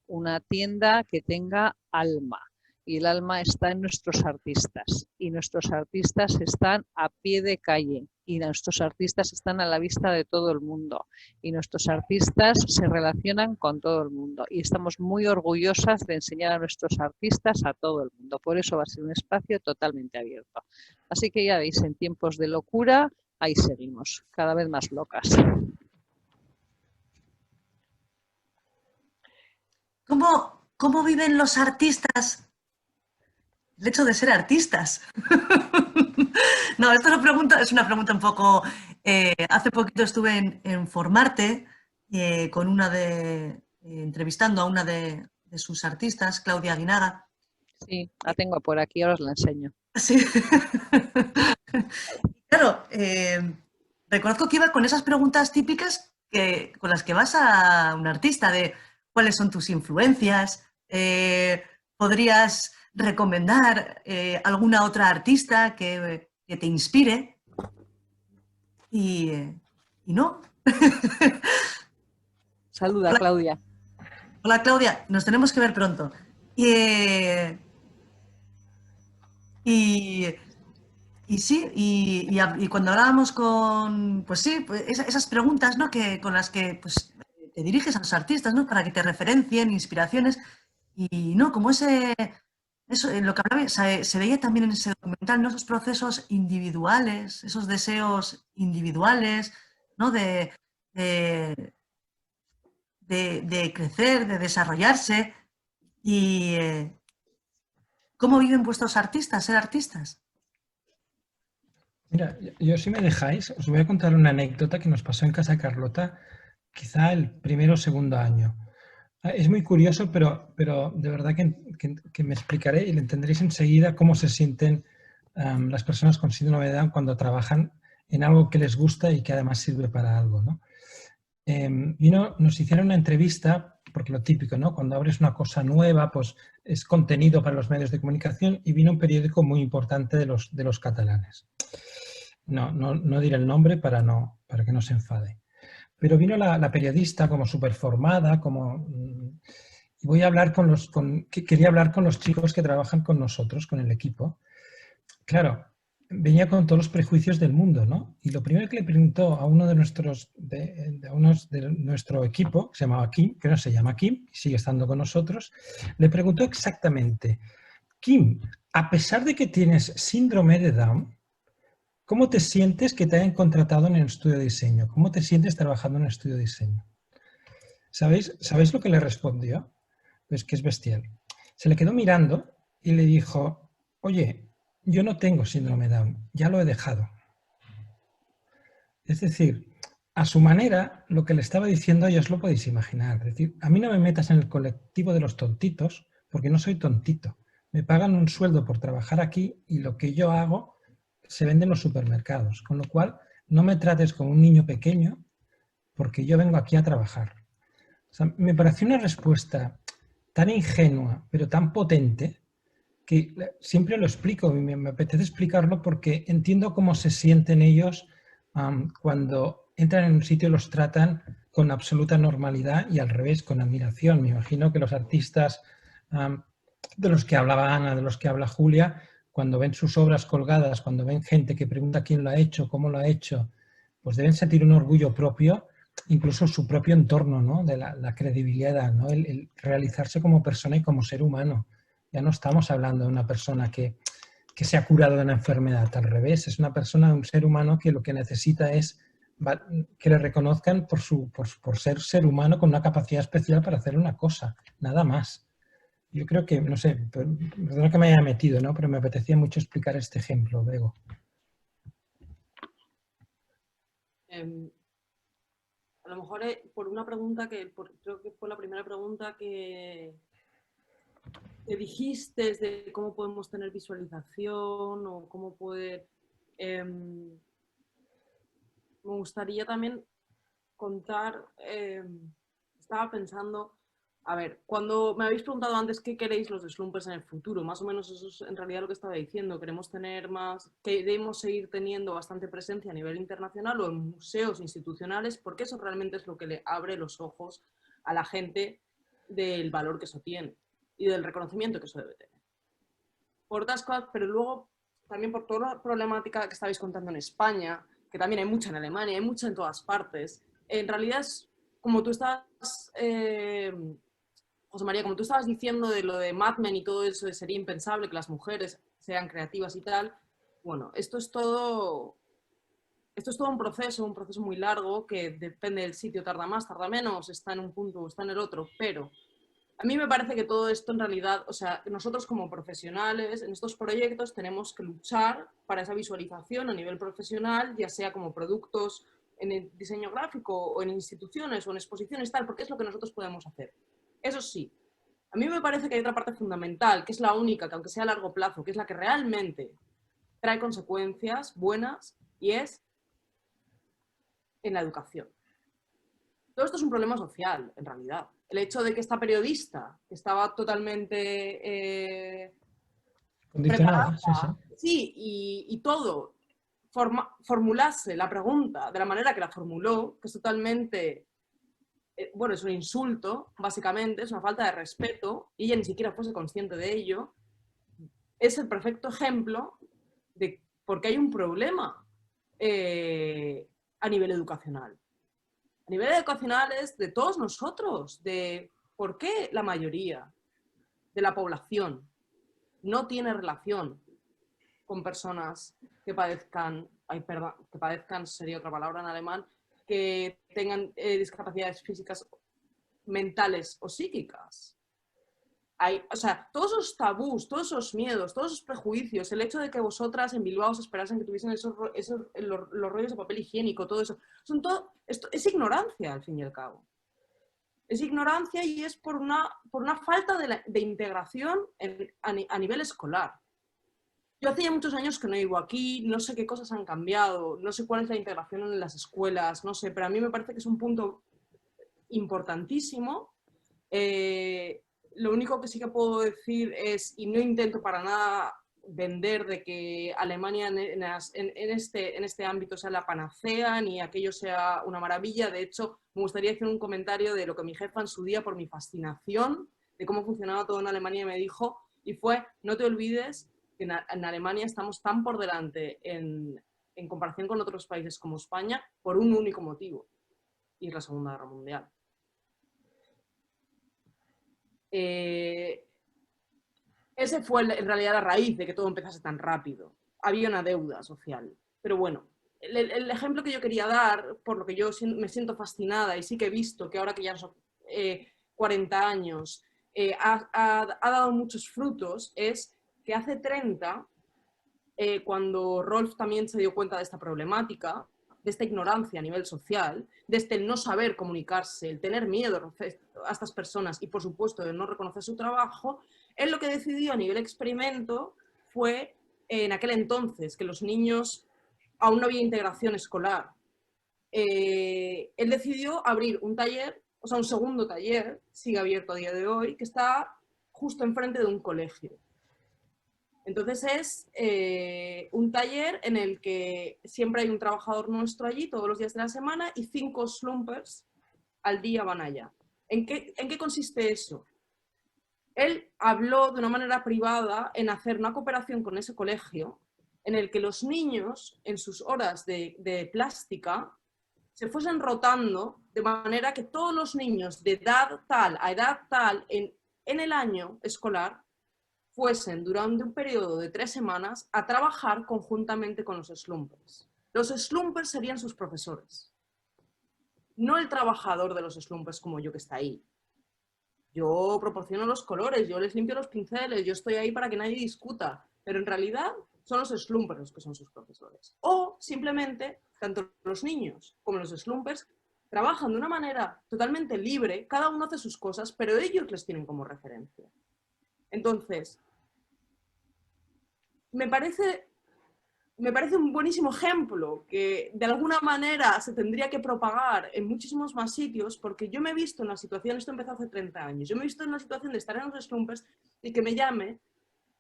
una tienda que tenga alma. Y el alma está en nuestros artistas. Y nuestros artistas están a pie de calle. Y nuestros artistas están a la vista de todo el mundo. Y nuestros artistas se relacionan con todo el mundo. Y estamos muy orgullosas de enseñar a nuestros artistas a todo el mundo. Por eso va a ser un espacio totalmente abierto. Así que ya veis, en tiempos de locura, ahí seguimos, cada vez más locas. ¿Cómo viven los artistas el hecho de ser artistas? No, esto es una pregunta un poco... hace poquito estuve en Formarte con entrevistando a una de sus artistas, Claudia Aguinaga. Sí, la tengo por aquí, ahora os la enseño. Sí. Claro, reconozco que iba con esas preguntas típicas con las que vas a un artista, de cuáles son tus influencias, podrías recomendar alguna otra artista que te inspire y no. Saluda, Hola, Claudia. Hola, Claudia, nos tenemos que ver pronto. Y sí, y cuando hablábamos pues sí, pues esas preguntas, ¿no? con las que pues, te diriges a los artistas, ¿no? Para que te referencien, inspiraciones, y no, como eso, lo que hablaba, se veía también en ese documental, ¿no? Esos procesos individuales, esos deseos individuales, ¿no? De crecer, de desarrollarse, y ¿cómo viven vuestros artistas, ser artistas? Mira, yo si me dejáis, os voy a contar una anécdota que nos pasó en Casa Carlota, quizá el primero o segundo año. Es muy curioso, pero de verdad que me explicaré y le entenderéis enseguida cómo se sienten las personas con síndrome de Down cuando trabajan en algo que les gusta y que además sirve para algo, ¿no? Nos hicieron una entrevista, porque lo típico, ¿no? Cuando abres una cosa nueva, pues es contenido para los medios de comunicación, y vino un periódico muy importante de los catalanes. No diré el nombre para que no se enfade. Pero vino la periodista como súper formada, y voy a hablar quería hablar con los chicos que trabajan con nosotros, con el equipo. Claro, venía con todos los prejuicios del mundo, ¿no? Y lo primero que le preguntó a uno de nuestro equipo, que se llamaba Kim, que no se llama Kim, sigue estando con nosotros, le preguntó exactamente, Kim, a pesar de que tienes síndrome de Down, ¿cómo te sientes que te hayan contratado en el estudio de diseño? ¿Cómo te sientes trabajando en el estudio de diseño? ¿Sabéis lo que le respondió? Pues que es bestial. Se le quedó mirando y le dijo, oye, yo no tengo síndrome de Down, ya lo he dejado. Es decir, a su manera, lo que le estaba diciendo ya os lo podéis imaginar. Es decir, a mí no me metas en el colectivo de los tontitos, porque no soy tontito. Me pagan un sueldo por trabajar aquí y lo que yo hago se vende en los supermercados. Con lo cual, no me trates como un niño pequeño, porque yo vengo aquí a trabajar. O sea, me pareció una respuesta tan ingenua, pero tan potente, que siempre lo explico y me apetece explicarlo porque entiendo cómo se sienten ellos cuando entran en un sitio y los tratan con absoluta normalidad y al revés, con admiración. Me imagino que los artistas de los que hablaba Ana, de los que habla Julia, cuando ven sus obras colgadas, cuando ven gente que pregunta quién lo ha hecho, cómo lo ha hecho, pues deben sentir un orgullo propio, incluso su propio entorno, ¿no? De la credibilidad, ¿no? El realizarse como persona y como ser humano. Ya no estamos hablando de una persona que se ha curado de una enfermedad, al revés, es una persona, un ser humano que lo que necesita es que le reconozcan por ser humano con una capacidad especial para hacer una cosa, nada más. Yo creo que, no sé, perdona que me haya metido, ¿no? Pero me apetecía mucho explicar este ejemplo, Bego. A lo mejor por una pregunta creo que fue la primera pregunta que dijiste, de cómo podemos tener visualización o cómo poder... me gustaría también contar, estaba pensando, a ver, cuando me habéis preguntado antes qué queréis los Slumpers en el futuro, más o menos eso es en realidad lo que estaba diciendo, queremos seguir teniendo bastante presencia a nivel internacional o en museos institucionales, porque eso realmente es lo que le abre los ojos a la gente del valor que eso tiene y del reconocimiento que eso debe tener. Por otras cosas, pero luego también por toda la problemática que estabais contando en España, que también hay mucha en Alemania, hay mucha en todas partes, en realidad es como tú estás, José María, como tú estabas diciendo de lo de Mad Men y todo eso, sería impensable que las mujeres sean creativas y tal. Bueno, esto es todo un proceso muy largo que depende del sitio, tarda más, tarda menos, está en un punto o está en el otro, pero a mí me parece que todo esto en realidad, o sea, nosotros como profesionales en estos proyectos tenemos que luchar para esa visualización a nivel profesional, ya sea como productos en el diseño gráfico o en instituciones o en exposiciones, tal, porque es lo que nosotros podemos hacer. Eso sí, a mí me parece que hay otra parte fundamental, que es la única, que aunque sea a largo plazo, que es la que realmente trae consecuencias buenas, y es en la educación. Todo esto es un problema social, en realidad. El hecho de que esta periodista, que estaba totalmente Condicionada, sí, sí. sí, y todo, formulase la pregunta de la manera que la formuló, que es totalmente, bueno, es un insulto, básicamente, es una falta de respeto, y ella ni siquiera fuese consciente de ello, es el perfecto ejemplo de por qué hay un problema a nivel educacional. A nivel educacional es de todos nosotros, de por qué la mayoría de la población no tiene relación con personas que padezcan, que padezcan sería otra palabra en alemán, que tengan discapacidades físicas, mentales o psíquicas. O sea, todos esos tabús, todos esos miedos, todos esos prejuicios, el hecho de que vosotras en Bilbao os esperasen que tuviesen los rollos de papel higiénico, todo eso, esto es ignorancia al fin y al cabo. Es ignorancia y es por una falta de integración a nivel escolar. Yo hace ya muchos años que no vivo aquí, no sé qué cosas han cambiado, no sé cuál es la integración en las escuelas, no sé, pero a mí me parece que es un punto importantísimo. Lo único que sí que puedo decir es, y no intento para nada vender de que Alemania en este ámbito sea la panacea, ni aquello sea una maravilla. De hecho, me gustaría hacer un comentario de lo que mi jefa en su día, por mi fascinación de cómo funcionaba todo en Alemania, me dijo, y fue, no te olvides que en Alemania estamos tan por delante en comparación con otros países como España por un único motivo, y es la Segunda Guerra Mundial. ese fue en realidad la raíz de que todo empezase tan rápido. Había una deuda social. Pero bueno, el ejemplo que yo quería dar, por lo que yo me siento fascinada y sí que he visto que ahora que ya son 40 años, ha dado muchos frutos, es que hace 30, cuando Rolf también se dio cuenta de esta problemática, de esta ignorancia a nivel social, de este no saber comunicarse, el tener miedo a estas personas y por supuesto de no reconocer su trabajo, él lo que decidió a nivel experimento fue, en aquel entonces, que los niños aún no había integración escolar, él decidió abrir un taller, o sea, un segundo taller, sigue abierto a día de hoy, que está justo enfrente de un colegio. Entonces es un taller en el que siempre hay un trabajador nuestro allí todos los días de la semana y 5 slumpers al día van allá. ¿En qué consiste eso? Él habló de una manera privada en hacer una cooperación con ese colegio en el que los niños en sus horas de plástica se fuesen rotando de manera que todos los niños de edad tal a edad tal en el año escolar fuesen durante un periodo de 3 semanas a trabajar conjuntamente con los slumpers. Los slumpers serían sus profesores, no el trabajador de los slumpers como yo que está ahí. Yo proporciono los colores, yo les limpio los pinceles, yo estoy ahí para que nadie discuta, pero en realidad son los slumpers los que son sus profesores. O simplemente, tanto los niños como los slumpers trabajan de una manera totalmente libre, cada uno hace sus cosas, pero ellos les tienen como referencia. Entonces, me parece un buenísimo ejemplo que de alguna manera se tendría que propagar en muchísimos más sitios, porque yo me he visto en la situación, esto empezó hace 30 años, yo me he visto en la situación de estar en los slumpers y que me llame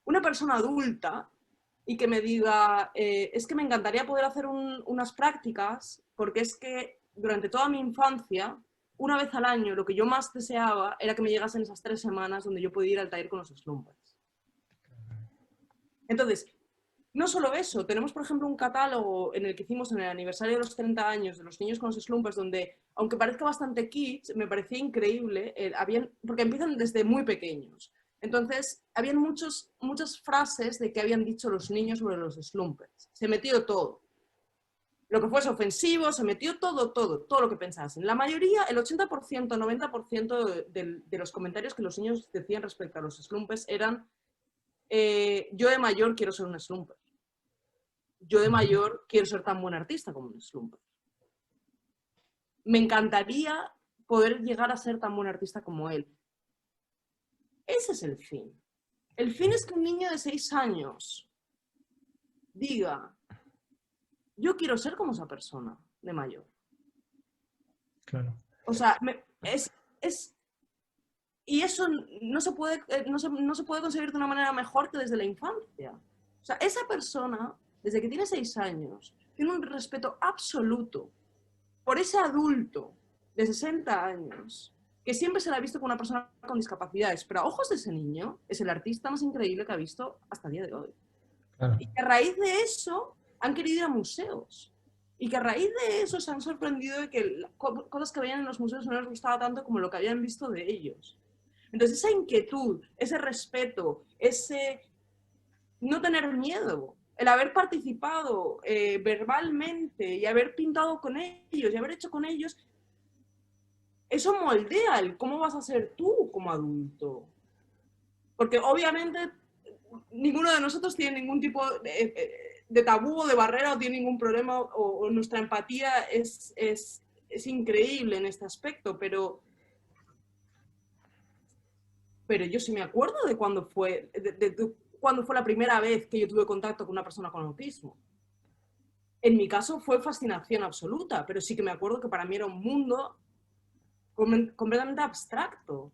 una persona adulta y que me diga, es que me encantaría poder hacer unas prácticas, porque es que durante toda mi infancia, una vez al año, lo que yo más deseaba era que me llegasen esas 3 semanas donde yo podía ir al taller con los slumpers. Entonces, no solo eso, tenemos por ejemplo un catálogo en el que hicimos en el aniversario de los 30 años de los niños con los slumpers, donde, aunque parezca bastante kitsch, me parecía increíble, porque empiezan desde muy pequeños. Entonces, habían muchas frases de que habían dicho los niños sobre los slumpers. Se metió todo. Lo que fuese ofensivo, se metió todo lo que pensasen. La mayoría, el 80%, 90% de los comentarios que los niños decían respecto a los slumpers eran yo de mayor quiero ser un slumper. Yo de mayor quiero ser tan buen artista como un slumper. Me encantaría poder llegar a ser tan buen artista como él. Ese es el fin. El fin es que un niño de 6 años diga, yo quiero ser como esa persona de mayor. Claro. O sea, y eso no se puede conseguir de una manera mejor que desde la infancia. O sea, esa persona, desde que tiene 6 años, tiene un respeto absoluto por ese adulto de 60 años, que siempre se la ha visto como una persona con discapacidades, pero a ojos de ese niño es el artista más increíble que ha visto hasta el día de hoy. Claro. Y que a raíz de eso han querido ir a museos. Y que a raíz de eso se han sorprendido de que cosas que veían en los museos no les gustaba tanto como lo que habían visto de ellos. Entonces esa inquietud, ese respeto, ese no tener miedo, el haber participado verbalmente y haber pintado con ellos y haber hecho con ellos, eso moldea el cómo vas a ser tú como adulto. Porque obviamente ninguno de nosotros tiene ningún tipo de tabú o de barrera o tiene ningún problema o nuestra empatía es increíble en este aspecto, pero yo sí me acuerdo de cuándo fue la primera vez que yo tuve contacto con una persona con autismo. En mi caso fue fascinación absoluta, pero sí que me acuerdo que para mí era un mundo completamente abstracto,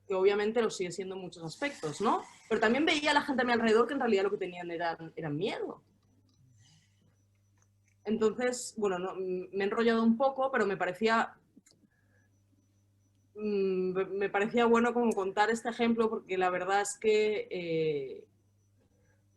que obviamente lo sigue siendo en muchos aspectos, ¿no? Pero también veía a la gente a mi alrededor que en realidad lo que tenían eran miedo. Entonces, bueno, no, me he enrollado un poco, pero me parecía bueno como contar este ejemplo porque la verdad es que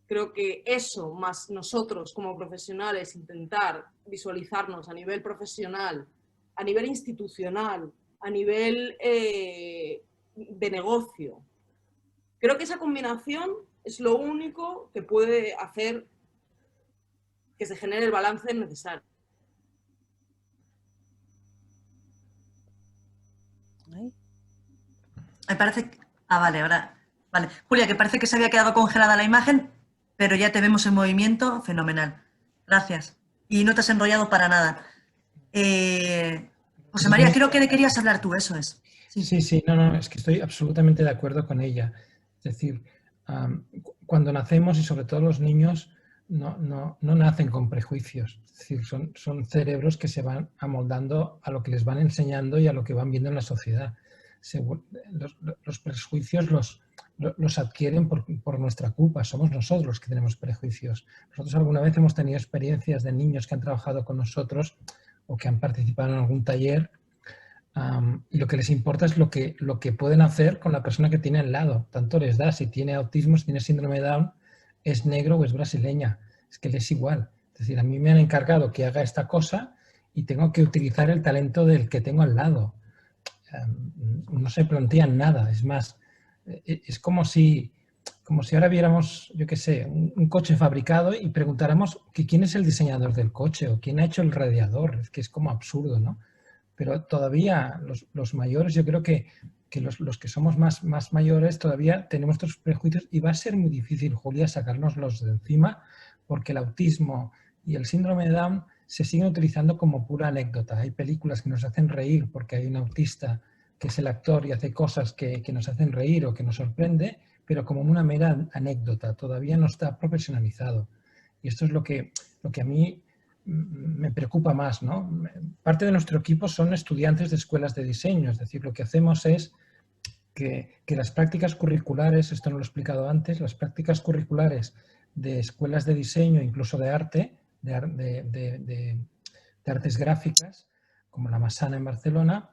creo que eso, más nosotros como profesionales, intentar visualizarnos a nivel profesional, a nivel institucional, a nivel de negocio, Creo que esa combinación es lo único que puede hacer que se genere el balance necesario. Me parece... Ah, vale, ahora... Vale. Julia, que parece que se había quedado congelada la imagen, pero ya te vemos en movimiento, fenomenal. Gracias. Y no te has enrollado para nada. José María, creo que le querías hablar tú, eso es. Sí, no, es que estoy absolutamente de acuerdo con ella. Es decir, cuando nacemos, y sobre todo los niños, no nacen con prejuicios. Es decir, son cerebros que se van amoldando a lo que les van enseñando y a lo que van viendo en la sociedad. Los prejuicios los adquieren por nuestra culpa. Somos nosotros los que tenemos prejuicios. Nosotros alguna vez hemos tenido experiencias de niños que han trabajado con nosotros o que han participado en algún taller, y lo que les importa es lo que pueden hacer con la persona que tiene al lado. Tanto les da si tiene autismo, si tiene síndrome de Down, es negro o es brasileña. Es que les es igual. Es decir, a mí me han encargado que haga esta cosa y tengo que utilizar el talento del que tengo al lado. No se plantean nada. Es más, es como si ahora viéramos, yo qué sé, un coche fabricado y preguntáramos que quién es el diseñador del coche o quién ha hecho el radiador. Es que es como absurdo, ¿no? Pero todavía los mayores, yo creo que los que somos más mayores todavía tenemos estos prejuicios y va a ser muy difícil, Julia, sacárnoslos de encima, porque el autismo y el síndrome de Down se siguen utilizando como pura anécdota. Hay películas que nos hacen reír porque hay un autista que es el actor y hace cosas que nos hacen reír o que nos sorprende, pero como una mera anécdota, todavía no está profesionalizado. Y esto es lo que a mí me preocupa más, ¿no? Parte de nuestro equipo son estudiantes de escuelas de diseño, es decir, lo que hacemos es que las prácticas curriculares, esto no lo he explicado antes, las prácticas curriculares de escuelas de diseño, incluso de arte, de artes gráficas, como la Massana en Barcelona,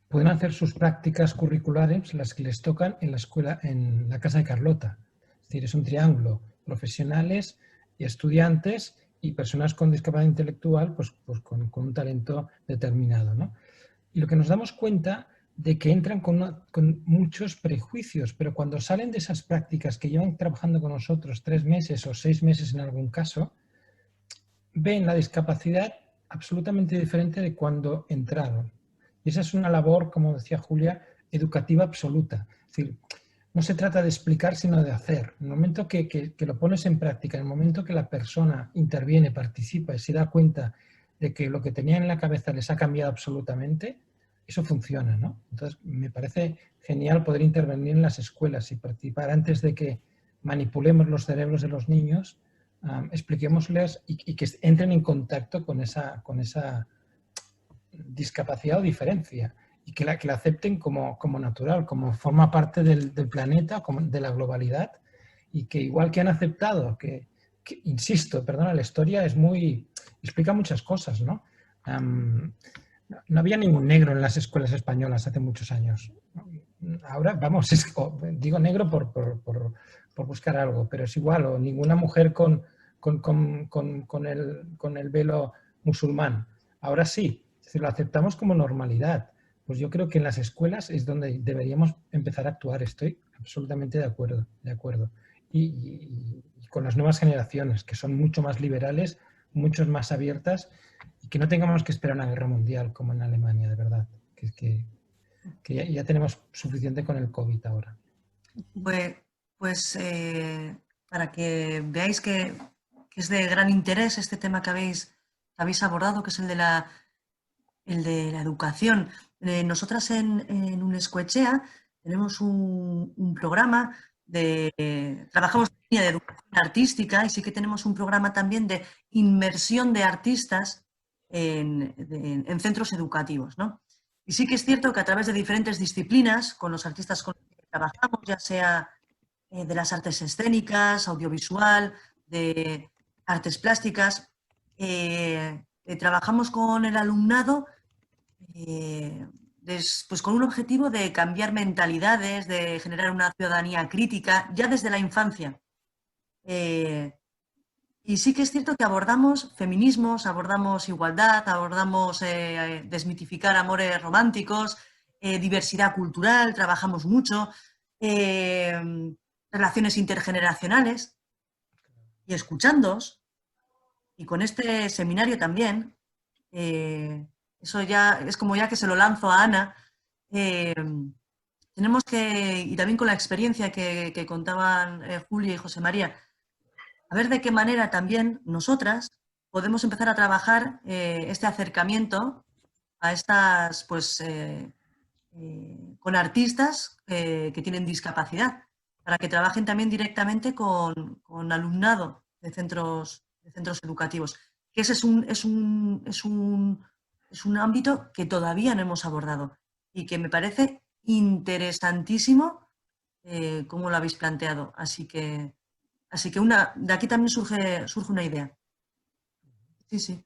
pueden hacer sus prácticas curriculares, las que les tocan en la escuela, en la Casa de Carlota. Es decir, es un triángulo, profesionales y estudiantes y personas con discapacidad intelectual, pues con un talento determinado, ¿no? Y lo que nos damos cuenta de que entran con muchos prejuicios, pero cuando salen de esas prácticas que llevan trabajando con nosotros 3 meses o 6 meses en algún caso, ven la discapacidad absolutamente diferente de cuando entraron. Y esa es una labor, como decía Julia, educativa absoluta. Es decir, no se trata de explicar, sino de hacer. En el momento que lo pones en práctica, en el momento que la persona interviene, participa y se da cuenta de que lo que tenían en la cabeza les ha cambiado absolutamente, eso funciona, ¿no? Entonces, me parece genial poder intervenir en las escuelas y participar antes de que manipulemos los cerebros de los niños, expliquémosles y que entren en contacto con esa discapacidad o diferencia y que la acepten como natural, como forma parte del planeta, como de la globalidad, y que igual que han aceptado, insisto, perdona, la historia explica muchas cosas, ¿no? No había ningún negro en las escuelas españolas hace muchos años. Ahora, vamos, digo negro por buscar algo, pero es igual, o ninguna mujer con el velo musulmán. Ahora sí, si lo aceptamos como normalidad. Pues yo creo que en las escuelas es donde deberíamos empezar a actuar. Estoy absolutamente de acuerdo. Y con las nuevas generaciones, que son mucho más liberales, mucho más abiertas, y que no tengamos que esperar una guerra mundial como en Alemania, de verdad. Que ya tenemos suficiente con el COVID ahora. Pues para que veáis que es de gran interés este tema que habéis abordado, que es el de la educación. Nosotras en Unescoechea tenemos un programa trabajamos en línea de educación artística y sí que tenemos un programa también de inmersión de artistas en centros educativos, ¿no? Y sí que es cierto que a través de diferentes disciplinas, con los artistas con los que trabajamos, ya sea de las artes escénicas, audiovisual, de artes plásticas, trabajamos con el alumnado pues con un objetivo de cambiar mentalidades, de generar una ciudadanía crítica, ya desde la infancia. Y sí que es cierto que abordamos feminismos, abordamos igualdad, abordamos desmitificar amores románticos, diversidad cultural, trabajamos mucho. relaciones intergeneracionales y escuchándoos. Y con este seminario también, eso ya es como ya que se lo lanzo a Ana, tenemos que, y también con la experiencia que contaban Julia y José María, a ver de qué manera también nosotras podemos empezar a trabajar este acercamiento a estas, pues, con artistas que tienen discapacidad, para que trabajen también directamente con alumnado de centros educativos. Que ese es un ámbito que todavía no hemos abordado y que me parece interesantísimo cómo lo habéis planteado. Así que de aquí también surge una idea. Sí, sí.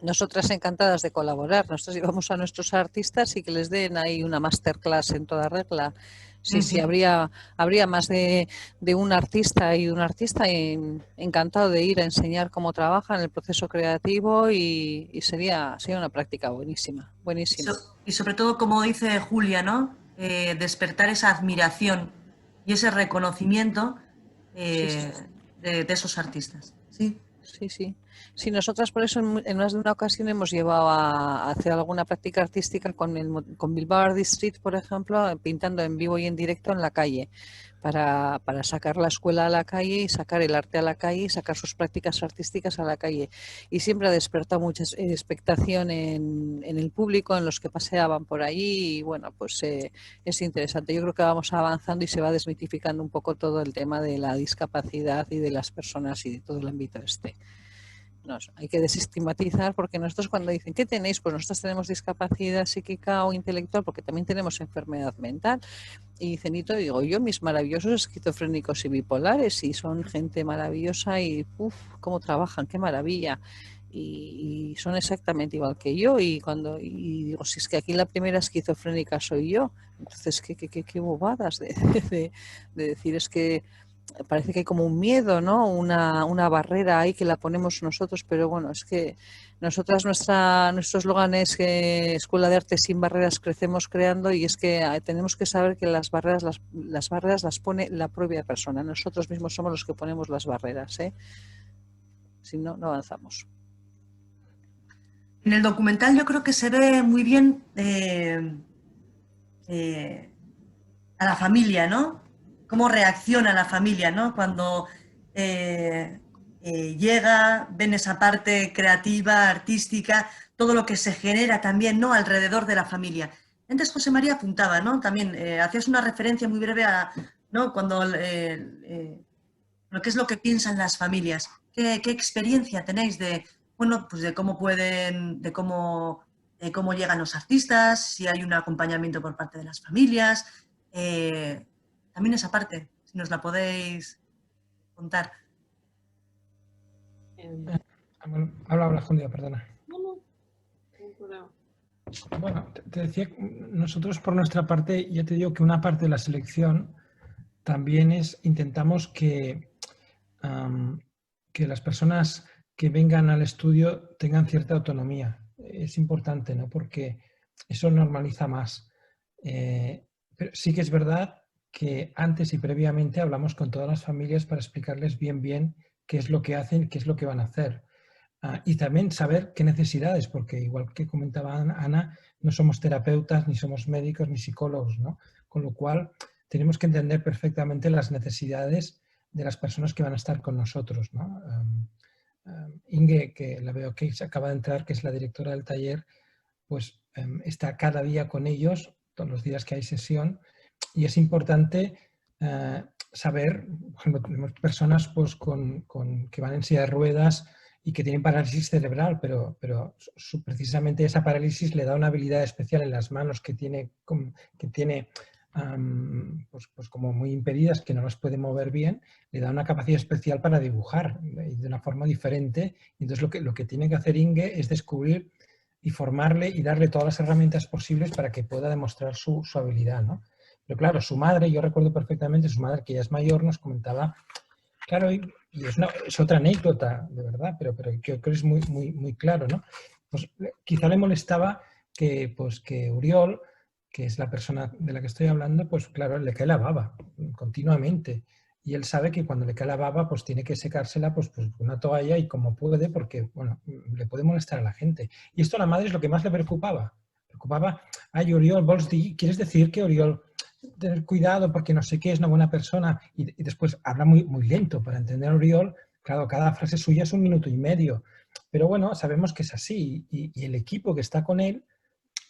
Nosotras encantadas de colaborar. Nosotros llevamos a nuestros artistas y que les den ahí una masterclass en toda regla. Sí, sí, habría más de un artista y encantado de ir a enseñar cómo trabajan el proceso creativo y sería una práctica buenísima. Y sobre todo, como dice Julia, ¿no? Despertar esa admiración y ese reconocimiento de esos artistas. Sí. Sí. Sí, nosotras por eso en más de una ocasión hemos llevado a hacer alguna práctica artística con Bilbao Art District, por ejemplo, pintando en vivo y en directo en la calle, para sacar la escuela a la calle y sacar el arte a la calle y sacar sus prácticas artísticas a la calle. Y siempre ha despertado mucha expectación en el público, en los que paseaban por allí y bueno, pues es interesante. Yo creo que vamos avanzando y se va desmitificando un poco todo el tema de la discapacidad y de las personas y de todo el ámbito este. No, hay que desestigmatizar porque nosotros cuando dicen ¿qué tenéis? Pues nosotros tenemos discapacidad psíquica o intelectual porque también tenemos enfermedad mental. Y dicen, y todo, digo yo, mis maravillosos esquizofrénicos y bipolares, y son gente maravillosa y cómo trabajan, qué maravilla. Y son exactamente igual que yo y digo, si es que aquí la primera esquizofrénica soy yo, entonces qué bobadas de decir, es que parece que hay como un miedo, ¿no? Una barrera ahí que la ponemos nosotros, pero bueno, es que nosotras nuestro eslogan es que Escuela de Arte sin barreras crecemos creando y es que tenemos que saber que las barreras las pone la propia persona. Nosotros mismos somos los que ponemos las barreras, ¿eh? Si no, no avanzamos. En el documental yo creo que se ve muy bien a la familia, ¿no? Cómo reacciona la familia, ¿no? Cuando llega, ven esa parte creativa, artística, todo lo que se genera también, ¿no? Alrededor de la familia. Antes José María apuntaba, ¿no? También hacías una referencia muy breve a, ¿no? Cuando lo que es lo que piensan las familias. ¿Qué experiencia tenéis de, bueno, pues de cómo llegan los artistas, si hay un acompañamiento por parte de las familias? También esa parte, si nos la podéis contar. Habla, Julia, perdona. No problema. Bueno, te decía, nosotros por nuestra parte, ya te digo que una parte de la selección también intentamos que las personas que vengan al estudio tengan cierta autonomía. Es importante, ¿no? Porque eso normaliza más. Pero sí que es verdad que antes y previamente hablamos con todas las familias para explicarles bien qué es lo que hacen, qué es lo que van a hacer. Y también saber qué necesidades, porque igual que comentaba Ana, no somos terapeutas, ni somos médicos, ni psicólogos, ¿no? Con lo cual tenemos que entender perfectamente las necesidades de las personas que van a estar con nosotros, ¿no? Inge, que la veo que se acaba de entrar, que es la directora del taller, pues está cada día con ellos, todos los días que hay sesión, y es importante saber, por ejemplo, tenemos personas pues, que van en silla de ruedas y que tienen parálisis cerebral, pero precisamente esa parálisis le da una habilidad especial en las manos que tiene pues como muy impedidas, que no las puede mover bien, le da una capacidad especial para dibujar de una forma diferente. Entonces lo que tiene que hacer Inge es descubrir y formarle y darle todas las herramientas posibles para que pueda demostrar su habilidad, ¿no? Pero claro, su madre, yo recuerdo perfectamente, su madre, que ya es mayor, nos comentaba, claro, y es otra anécdota, de verdad, pero yo creo que es muy claro, ¿no? Pues quizá le molestaba que Uriol, que es la persona de la que estoy hablando, pues claro, le cae la baba continuamente. Y él sabe que cuando le cae la baba, pues tiene que secársela pues con una toalla y como puede, porque, bueno, le puede molestar a la gente. Y esto a la madre es lo que más le preocupaba. Ay, Oriol, ¿quieres decir que Oriol, tener cuidado porque no sé qué, es una buena persona? Y después habla muy, muy lento para entender a Oriol. Claro, cada frase suya es 1 minuto y medio. Pero bueno, sabemos que es así. Y el equipo que está con él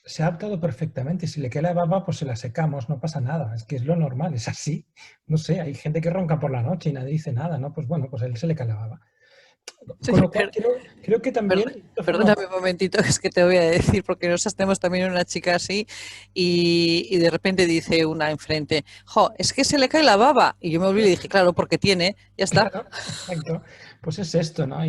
se ha adaptado perfectamente. Si le cae la baba, pues se la secamos, no pasa nada. Es que es lo normal, es así. No sé, hay gente que ronca por la noche y nadie dice nada, ¿no? Pues bueno, pues a él se le cae la baba. Con lo cual, creo que también... Perdóname un momentito, es que te voy a decir, porque nosotros tenemos también una chica así y de repente dice una enfrente, jo, es que se le cae la baba. Y yo me olvidé y dije, claro, porque tiene, ya está. Claro, exacto. Pues es esto, ¿no?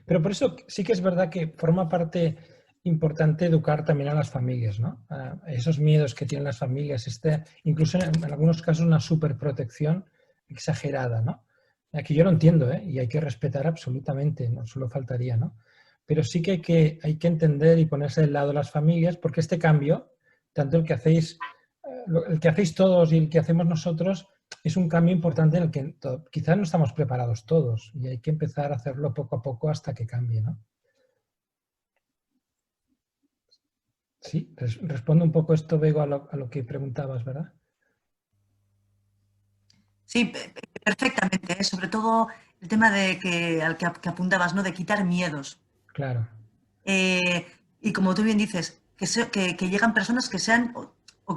Pero por eso sí que es verdad que forma parte importante educar también a las familias, ¿no? A esos miedos que tienen las familias, incluso en algunos casos una superprotección exagerada, ¿no? Aquí yo lo entiendo, ¿eh? Y hay que respetar absolutamente, no solo faltaría, ¿no? Pero sí que hay que entender y ponerse del lado de las familias, porque este cambio, tanto el que hacéis todos y el que hacemos nosotros, es un cambio importante en el que quizás no estamos preparados todos y hay que empezar a hacerlo poco a poco hasta que cambie, ¿no? Sí, respondo un poco esto, Bego, a lo que preguntabas, ¿verdad? Sí, perfectamente. Sobre todo el tema al que apuntabas, ¿no? De quitar miedos. Claro. Y como tú bien dices, que llegan personas que sean,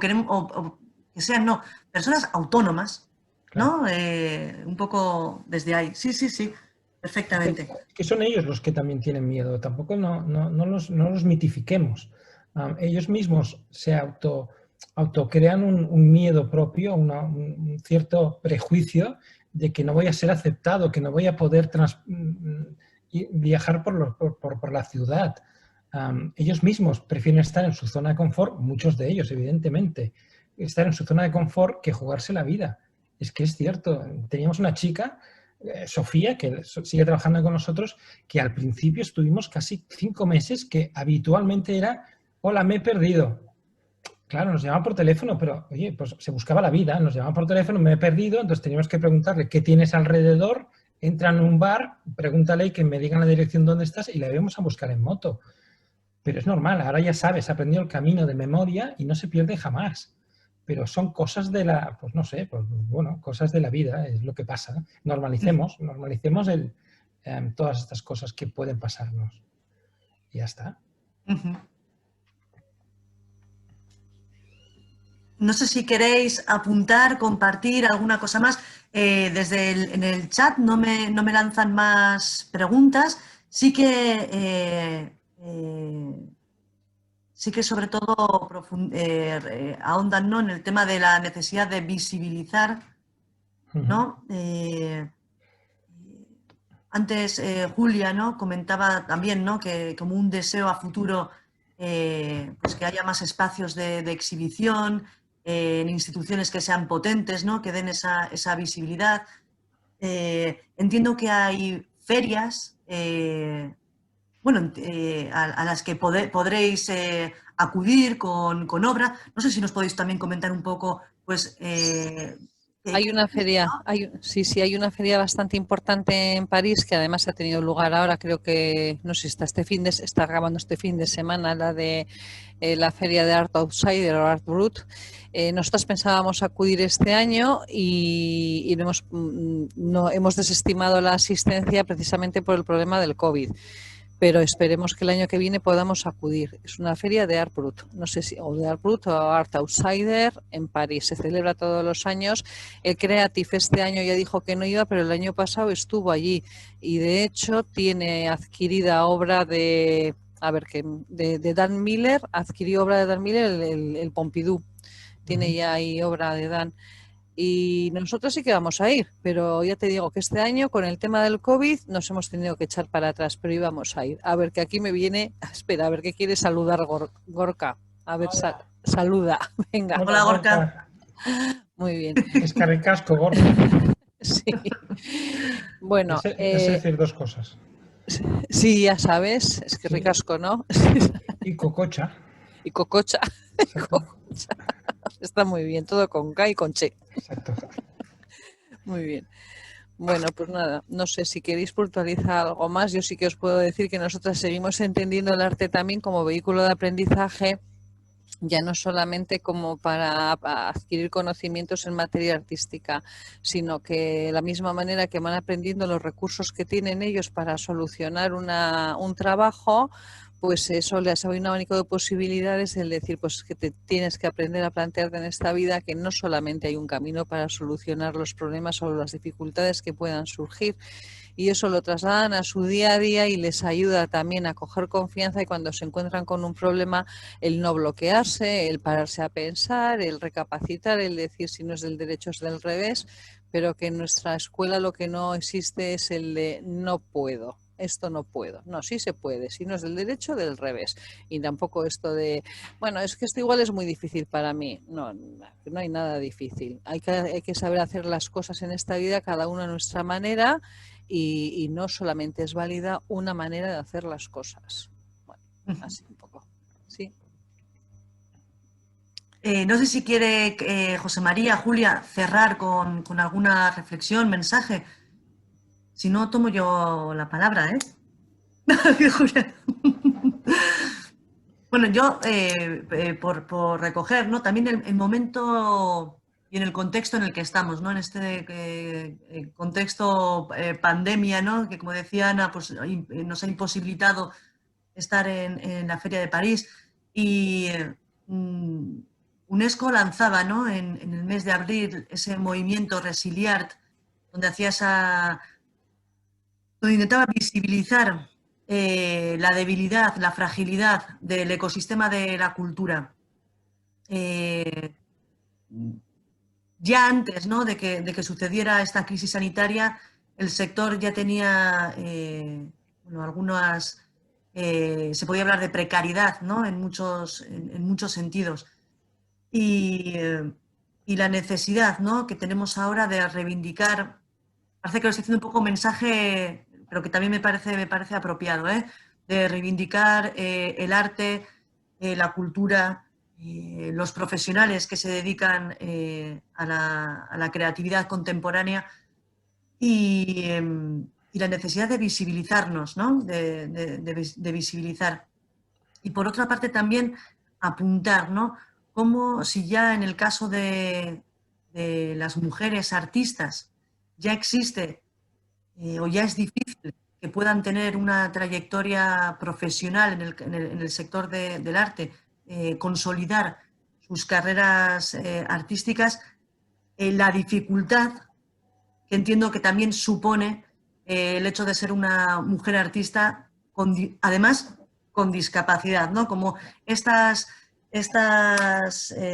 que sean, no, personas autónomas, ¿no? Claro. Un poco desde ahí. Sí, perfectamente. Que son ellos los que también tienen miedo. Tampoco no los mitifiquemos. Ellos mismos se autocrean un miedo propio, un cierto prejuicio de que no voy a ser aceptado, que no voy a poder viajar por la ciudad. Ellos mismos prefieren estar en su zona de confort, muchos de ellos, evidentemente, estar en su zona de confort que jugarse la vida. Es que es cierto. Teníamos una chica, Sofía, que sigue trabajando con nosotros, que al principio estuvimos casi 5 meses que habitualmente era, hola, me he perdido. Claro, nos llamaba por teléfono, pero oye, pues se buscaba la vida, nos llamaba por teléfono, me he perdido, entonces teníamos que preguntarle qué tienes alrededor, entra en un bar, pregúntale y que me digan la dirección donde estás y la íbamos a buscar en moto. Pero es normal, ahora ya sabes, ha aprendido el camino de memoria y no se pierde jamás. Pero son cosas de la, pues no sé, pues bueno, cosas de la vida, es lo que pasa. Normalicemos todas estas cosas que pueden pasarnos. Y ya está. No sé si queréis apuntar, compartir alguna cosa más. En el chat no me lanzan más preguntas. Sí que sobre todo ahondan, ¿no? En el tema de la necesidad de visibilizar, ¿no? Antes Julia, ¿no? Comentaba también, ¿no? Que como un deseo a futuro, pues que haya más espacios de exhibición en instituciones que sean potentes, ¿no? Que den esa visibilidad. Entiendo que hay ferias a las que podréis acudir con obra. No sé si nos podéis también comentar un poco, pues... hay una feria, ¿no? Hay una feria bastante importante en París que además ha tenido lugar ahora, creo que, no sé, está acabando este fin de semana, la de la feria de Art Outsider o Art Brut. Nosotros pensábamos acudir este año y hemos desestimado la asistencia precisamente por el problema del COVID. Pero esperemos que el año que viene podamos acudir. Es una feria de Art Brut, no sé si o de Art Brut o Art Outsider en París. Se celebra todos los años. El Creative este año ya dijo que no iba, pero el año pasado estuvo allí y de hecho tiene adquirida obra de Dan Miller, adquirió obra de Dan Miller el Pompidou. Tiene ya ahí obra de Dan. Y nosotros sí que vamos a ir, pero ya te digo que este año con el tema del COVID nos hemos tenido que echar para atrás, pero íbamos a ir. A ver, que aquí me viene, espera, a ver qué quiere saludar Gorka. A ver, saluda, venga. Hola, Gorka. Muy bien. Es que ricasco, Gorka. Sí. Bueno. Es decir dos cosas. Sí, ya sabes, es que ricasco, ¿no? Y cococha. Y cococha. Está muy bien, todo con K y con Che. Exacto. Muy bien. Bueno, pues nada, no sé si queréis puntualizar algo más. Yo sí que os puedo decir que nosotras seguimos entendiendo el arte también como vehículo de aprendizaje, ya no solamente como para adquirir conocimientos en materia artística, sino que de la misma manera que van aprendiendo los recursos que tienen ellos para solucionar un trabajo, pues eso les abre un abanico de posibilidades, el decir pues que te tienes que aprender a plantearte en esta vida que no solamente hay un camino para solucionar los problemas o las dificultades que puedan surgir, y eso lo trasladan a su día a día y les ayuda también a coger confianza, y cuando se encuentran con un problema el no bloquearse, el pararse a pensar, el recapacitar, el decir si no es del derecho es del revés, pero que en nuestra escuela lo que no existe es el de no puedo. Esto no puedo. No, sí se puede. Si no es del derecho, del revés. Y tampoco esto de, bueno, es que esto igual es muy difícil para mí. No, no hay nada difícil. Hay que saber hacer las cosas en esta vida, cada uno a nuestra manera, y no solamente es válida una manera de hacer las cosas. Bueno, así un poco. Sí. No sé si quiere José María, Julia, cerrar con alguna reflexión, mensaje. Si no, tomo yo la palabra, ¿eh? Julia. Bueno, yo, por recoger, ¿no? También el momento y en el contexto en el que estamos, ¿no? En este contexto pandemia, ¿no? Que, como decía Ana, pues, nos ha imposibilitado estar en la Feria de París. Y UNESCO lanzaba, ¿no? En el mes de abril ese movimiento Resiliart, donde donde intentaba visibilizar la debilidad, la fragilidad del ecosistema de la cultura. Ya antes, ¿no? de que sucediera esta crisis sanitaria, el sector ya tenía bueno, algunas... se podía hablar de precariedad, ¿no? en muchos sentidos. Y la necesidad, ¿no? que tenemos ahora de reivindicar, parece que lo estoy haciendo un poco mensaje, pero que también me parece apropiado, de reivindicar el arte, la cultura, los profesionales que se dedican a la creatividad contemporánea y la necesidad de visibilizarnos, ¿no? de visibilizar. Y por otra parte también apuntar, ¿no? Como si ya en el caso de las mujeres artistas ya existe o ya es difícil que puedan tener una trayectoria profesional en el sector del arte, consolidar sus carreras artísticas, la dificultad que entiendo que también supone el hecho de ser una mujer artista, además con discapacidad, ¿no? Como estas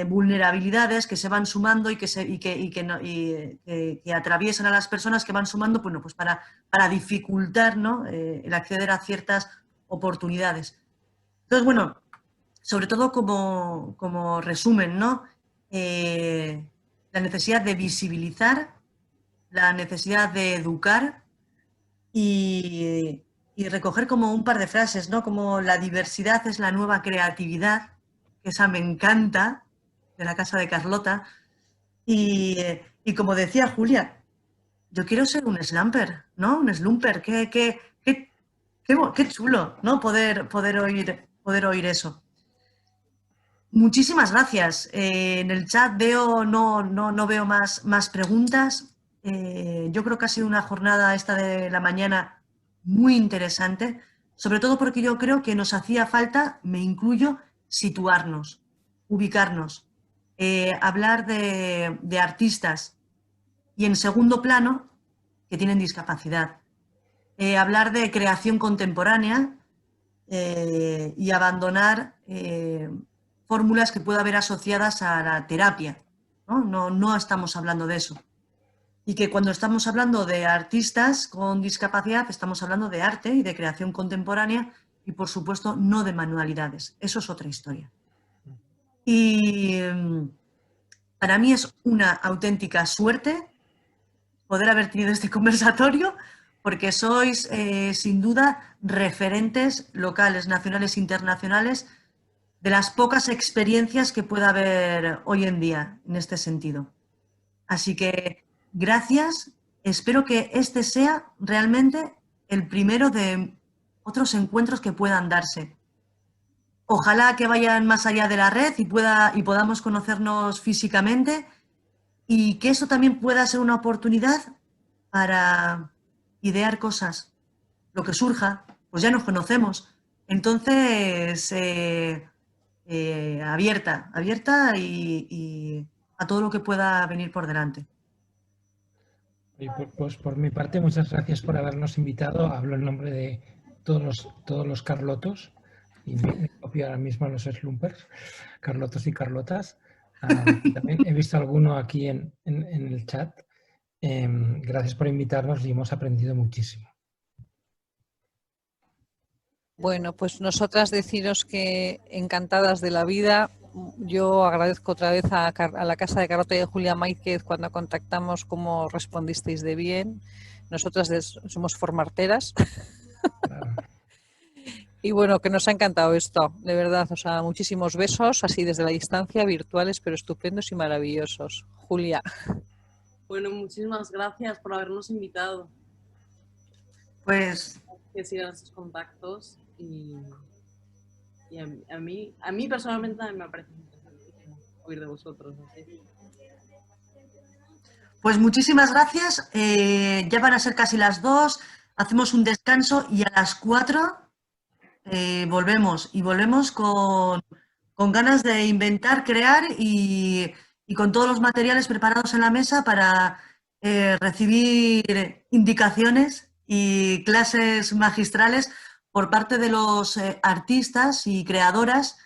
vulnerabilidades que se van sumando y que atraviesan a las personas, que van sumando, bueno, pues para dificultar, ¿no? El acceder a ciertas oportunidades. Entonces, bueno, sobre todo como resumen, ¿no? La necesidad de visibilizar, la necesidad de educar y recoger como un par de frases, ¿no? Como la diversidad es la nueva creatividad, que esa me encanta, de la casa de Carlota. Y como decía Julia, yo quiero ser un slumper, ¿no? Un slumper, qué chulo, ¿no? Poder oír eso. Muchísimas gracias. En el chat veo, no veo más preguntas. Yo creo que ha sido una jornada esta de la mañana muy interesante, sobre todo porque yo creo que nos hacía falta, me incluyo, situarnos, ubicarnos, hablar de artistas y, en segundo plano, que tienen discapacidad. Hablar de creación contemporánea y abandonar fórmulas que pueda haber asociadas a la terapia, ¿no? No estamos hablando de eso. Y que cuando estamos hablando de artistas con discapacidad, estamos hablando de arte y de creación contemporánea y, por supuesto, no de manualidades. Eso es otra historia. Y para mí es una auténtica suerte poder haber tenido este conversatorio, porque sois, sin duda, referentes locales, nacionales e internacionales de las pocas experiencias que pueda haber hoy en día en este sentido. Así que gracias, espero que este sea realmente el primero de otros encuentros que puedan darse. Ojalá que vayan más allá de la red y podamos conocernos físicamente y que eso también pueda ser una oportunidad para idear cosas. Lo que surja, pues ya nos conocemos. Entonces, abierta y a todo lo que pueda venir por delante. Y pues por mi parte, muchas gracias por habernos invitado. Hablo en nombre de todos los Carlotos y me copio ahora mismo a los Slumpers, Carlotos y Carlotas. También he visto alguno aquí en el chat. Gracias por invitarnos y hemos aprendido muchísimo. Bueno, pues nosotras deciros que encantadas de la vida. Yo agradezco otra vez a la Casa de Carlota y a Julia Máiquez cuando contactamos cómo respondisteis de bien. Nosotras somos formarteras. Claro. Y bueno, que nos ha encantado esto, de verdad. O sea, muchísimos besos, así desde la distancia, virtuales, pero estupendos y maravillosos. Julia. Bueno, muchísimas gracias por habernos invitado. Pues Que sigan estos contactos y a mí personalmente también me parece interesantísimo oír de vosotros. Así. Pues muchísimas gracias. Ya van a ser casi las 2. Hacemos un descanso y a las 4 volvemos. Y volvemos con ganas de inventar, crear y con todos los materiales preparados en la mesa para recibir indicaciones y clases magistrales por parte de los artistas y creadoras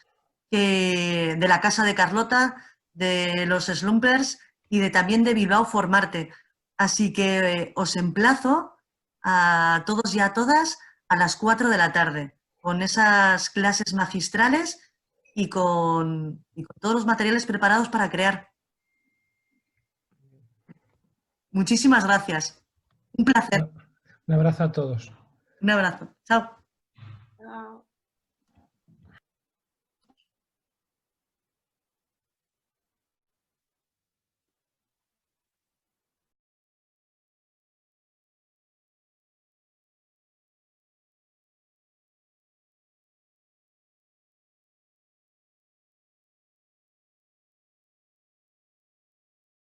de la Casa de Carlota, de los Slumpers y también de Bilbao Formarte. Así que os emplazo a todos y a todas a las 4 de la tarde con esas clases magistrales y con todos los materiales preparados para crear. Muchísimas gracias. Un placer. Un abrazo a todos. Un abrazo. Chao. Chao.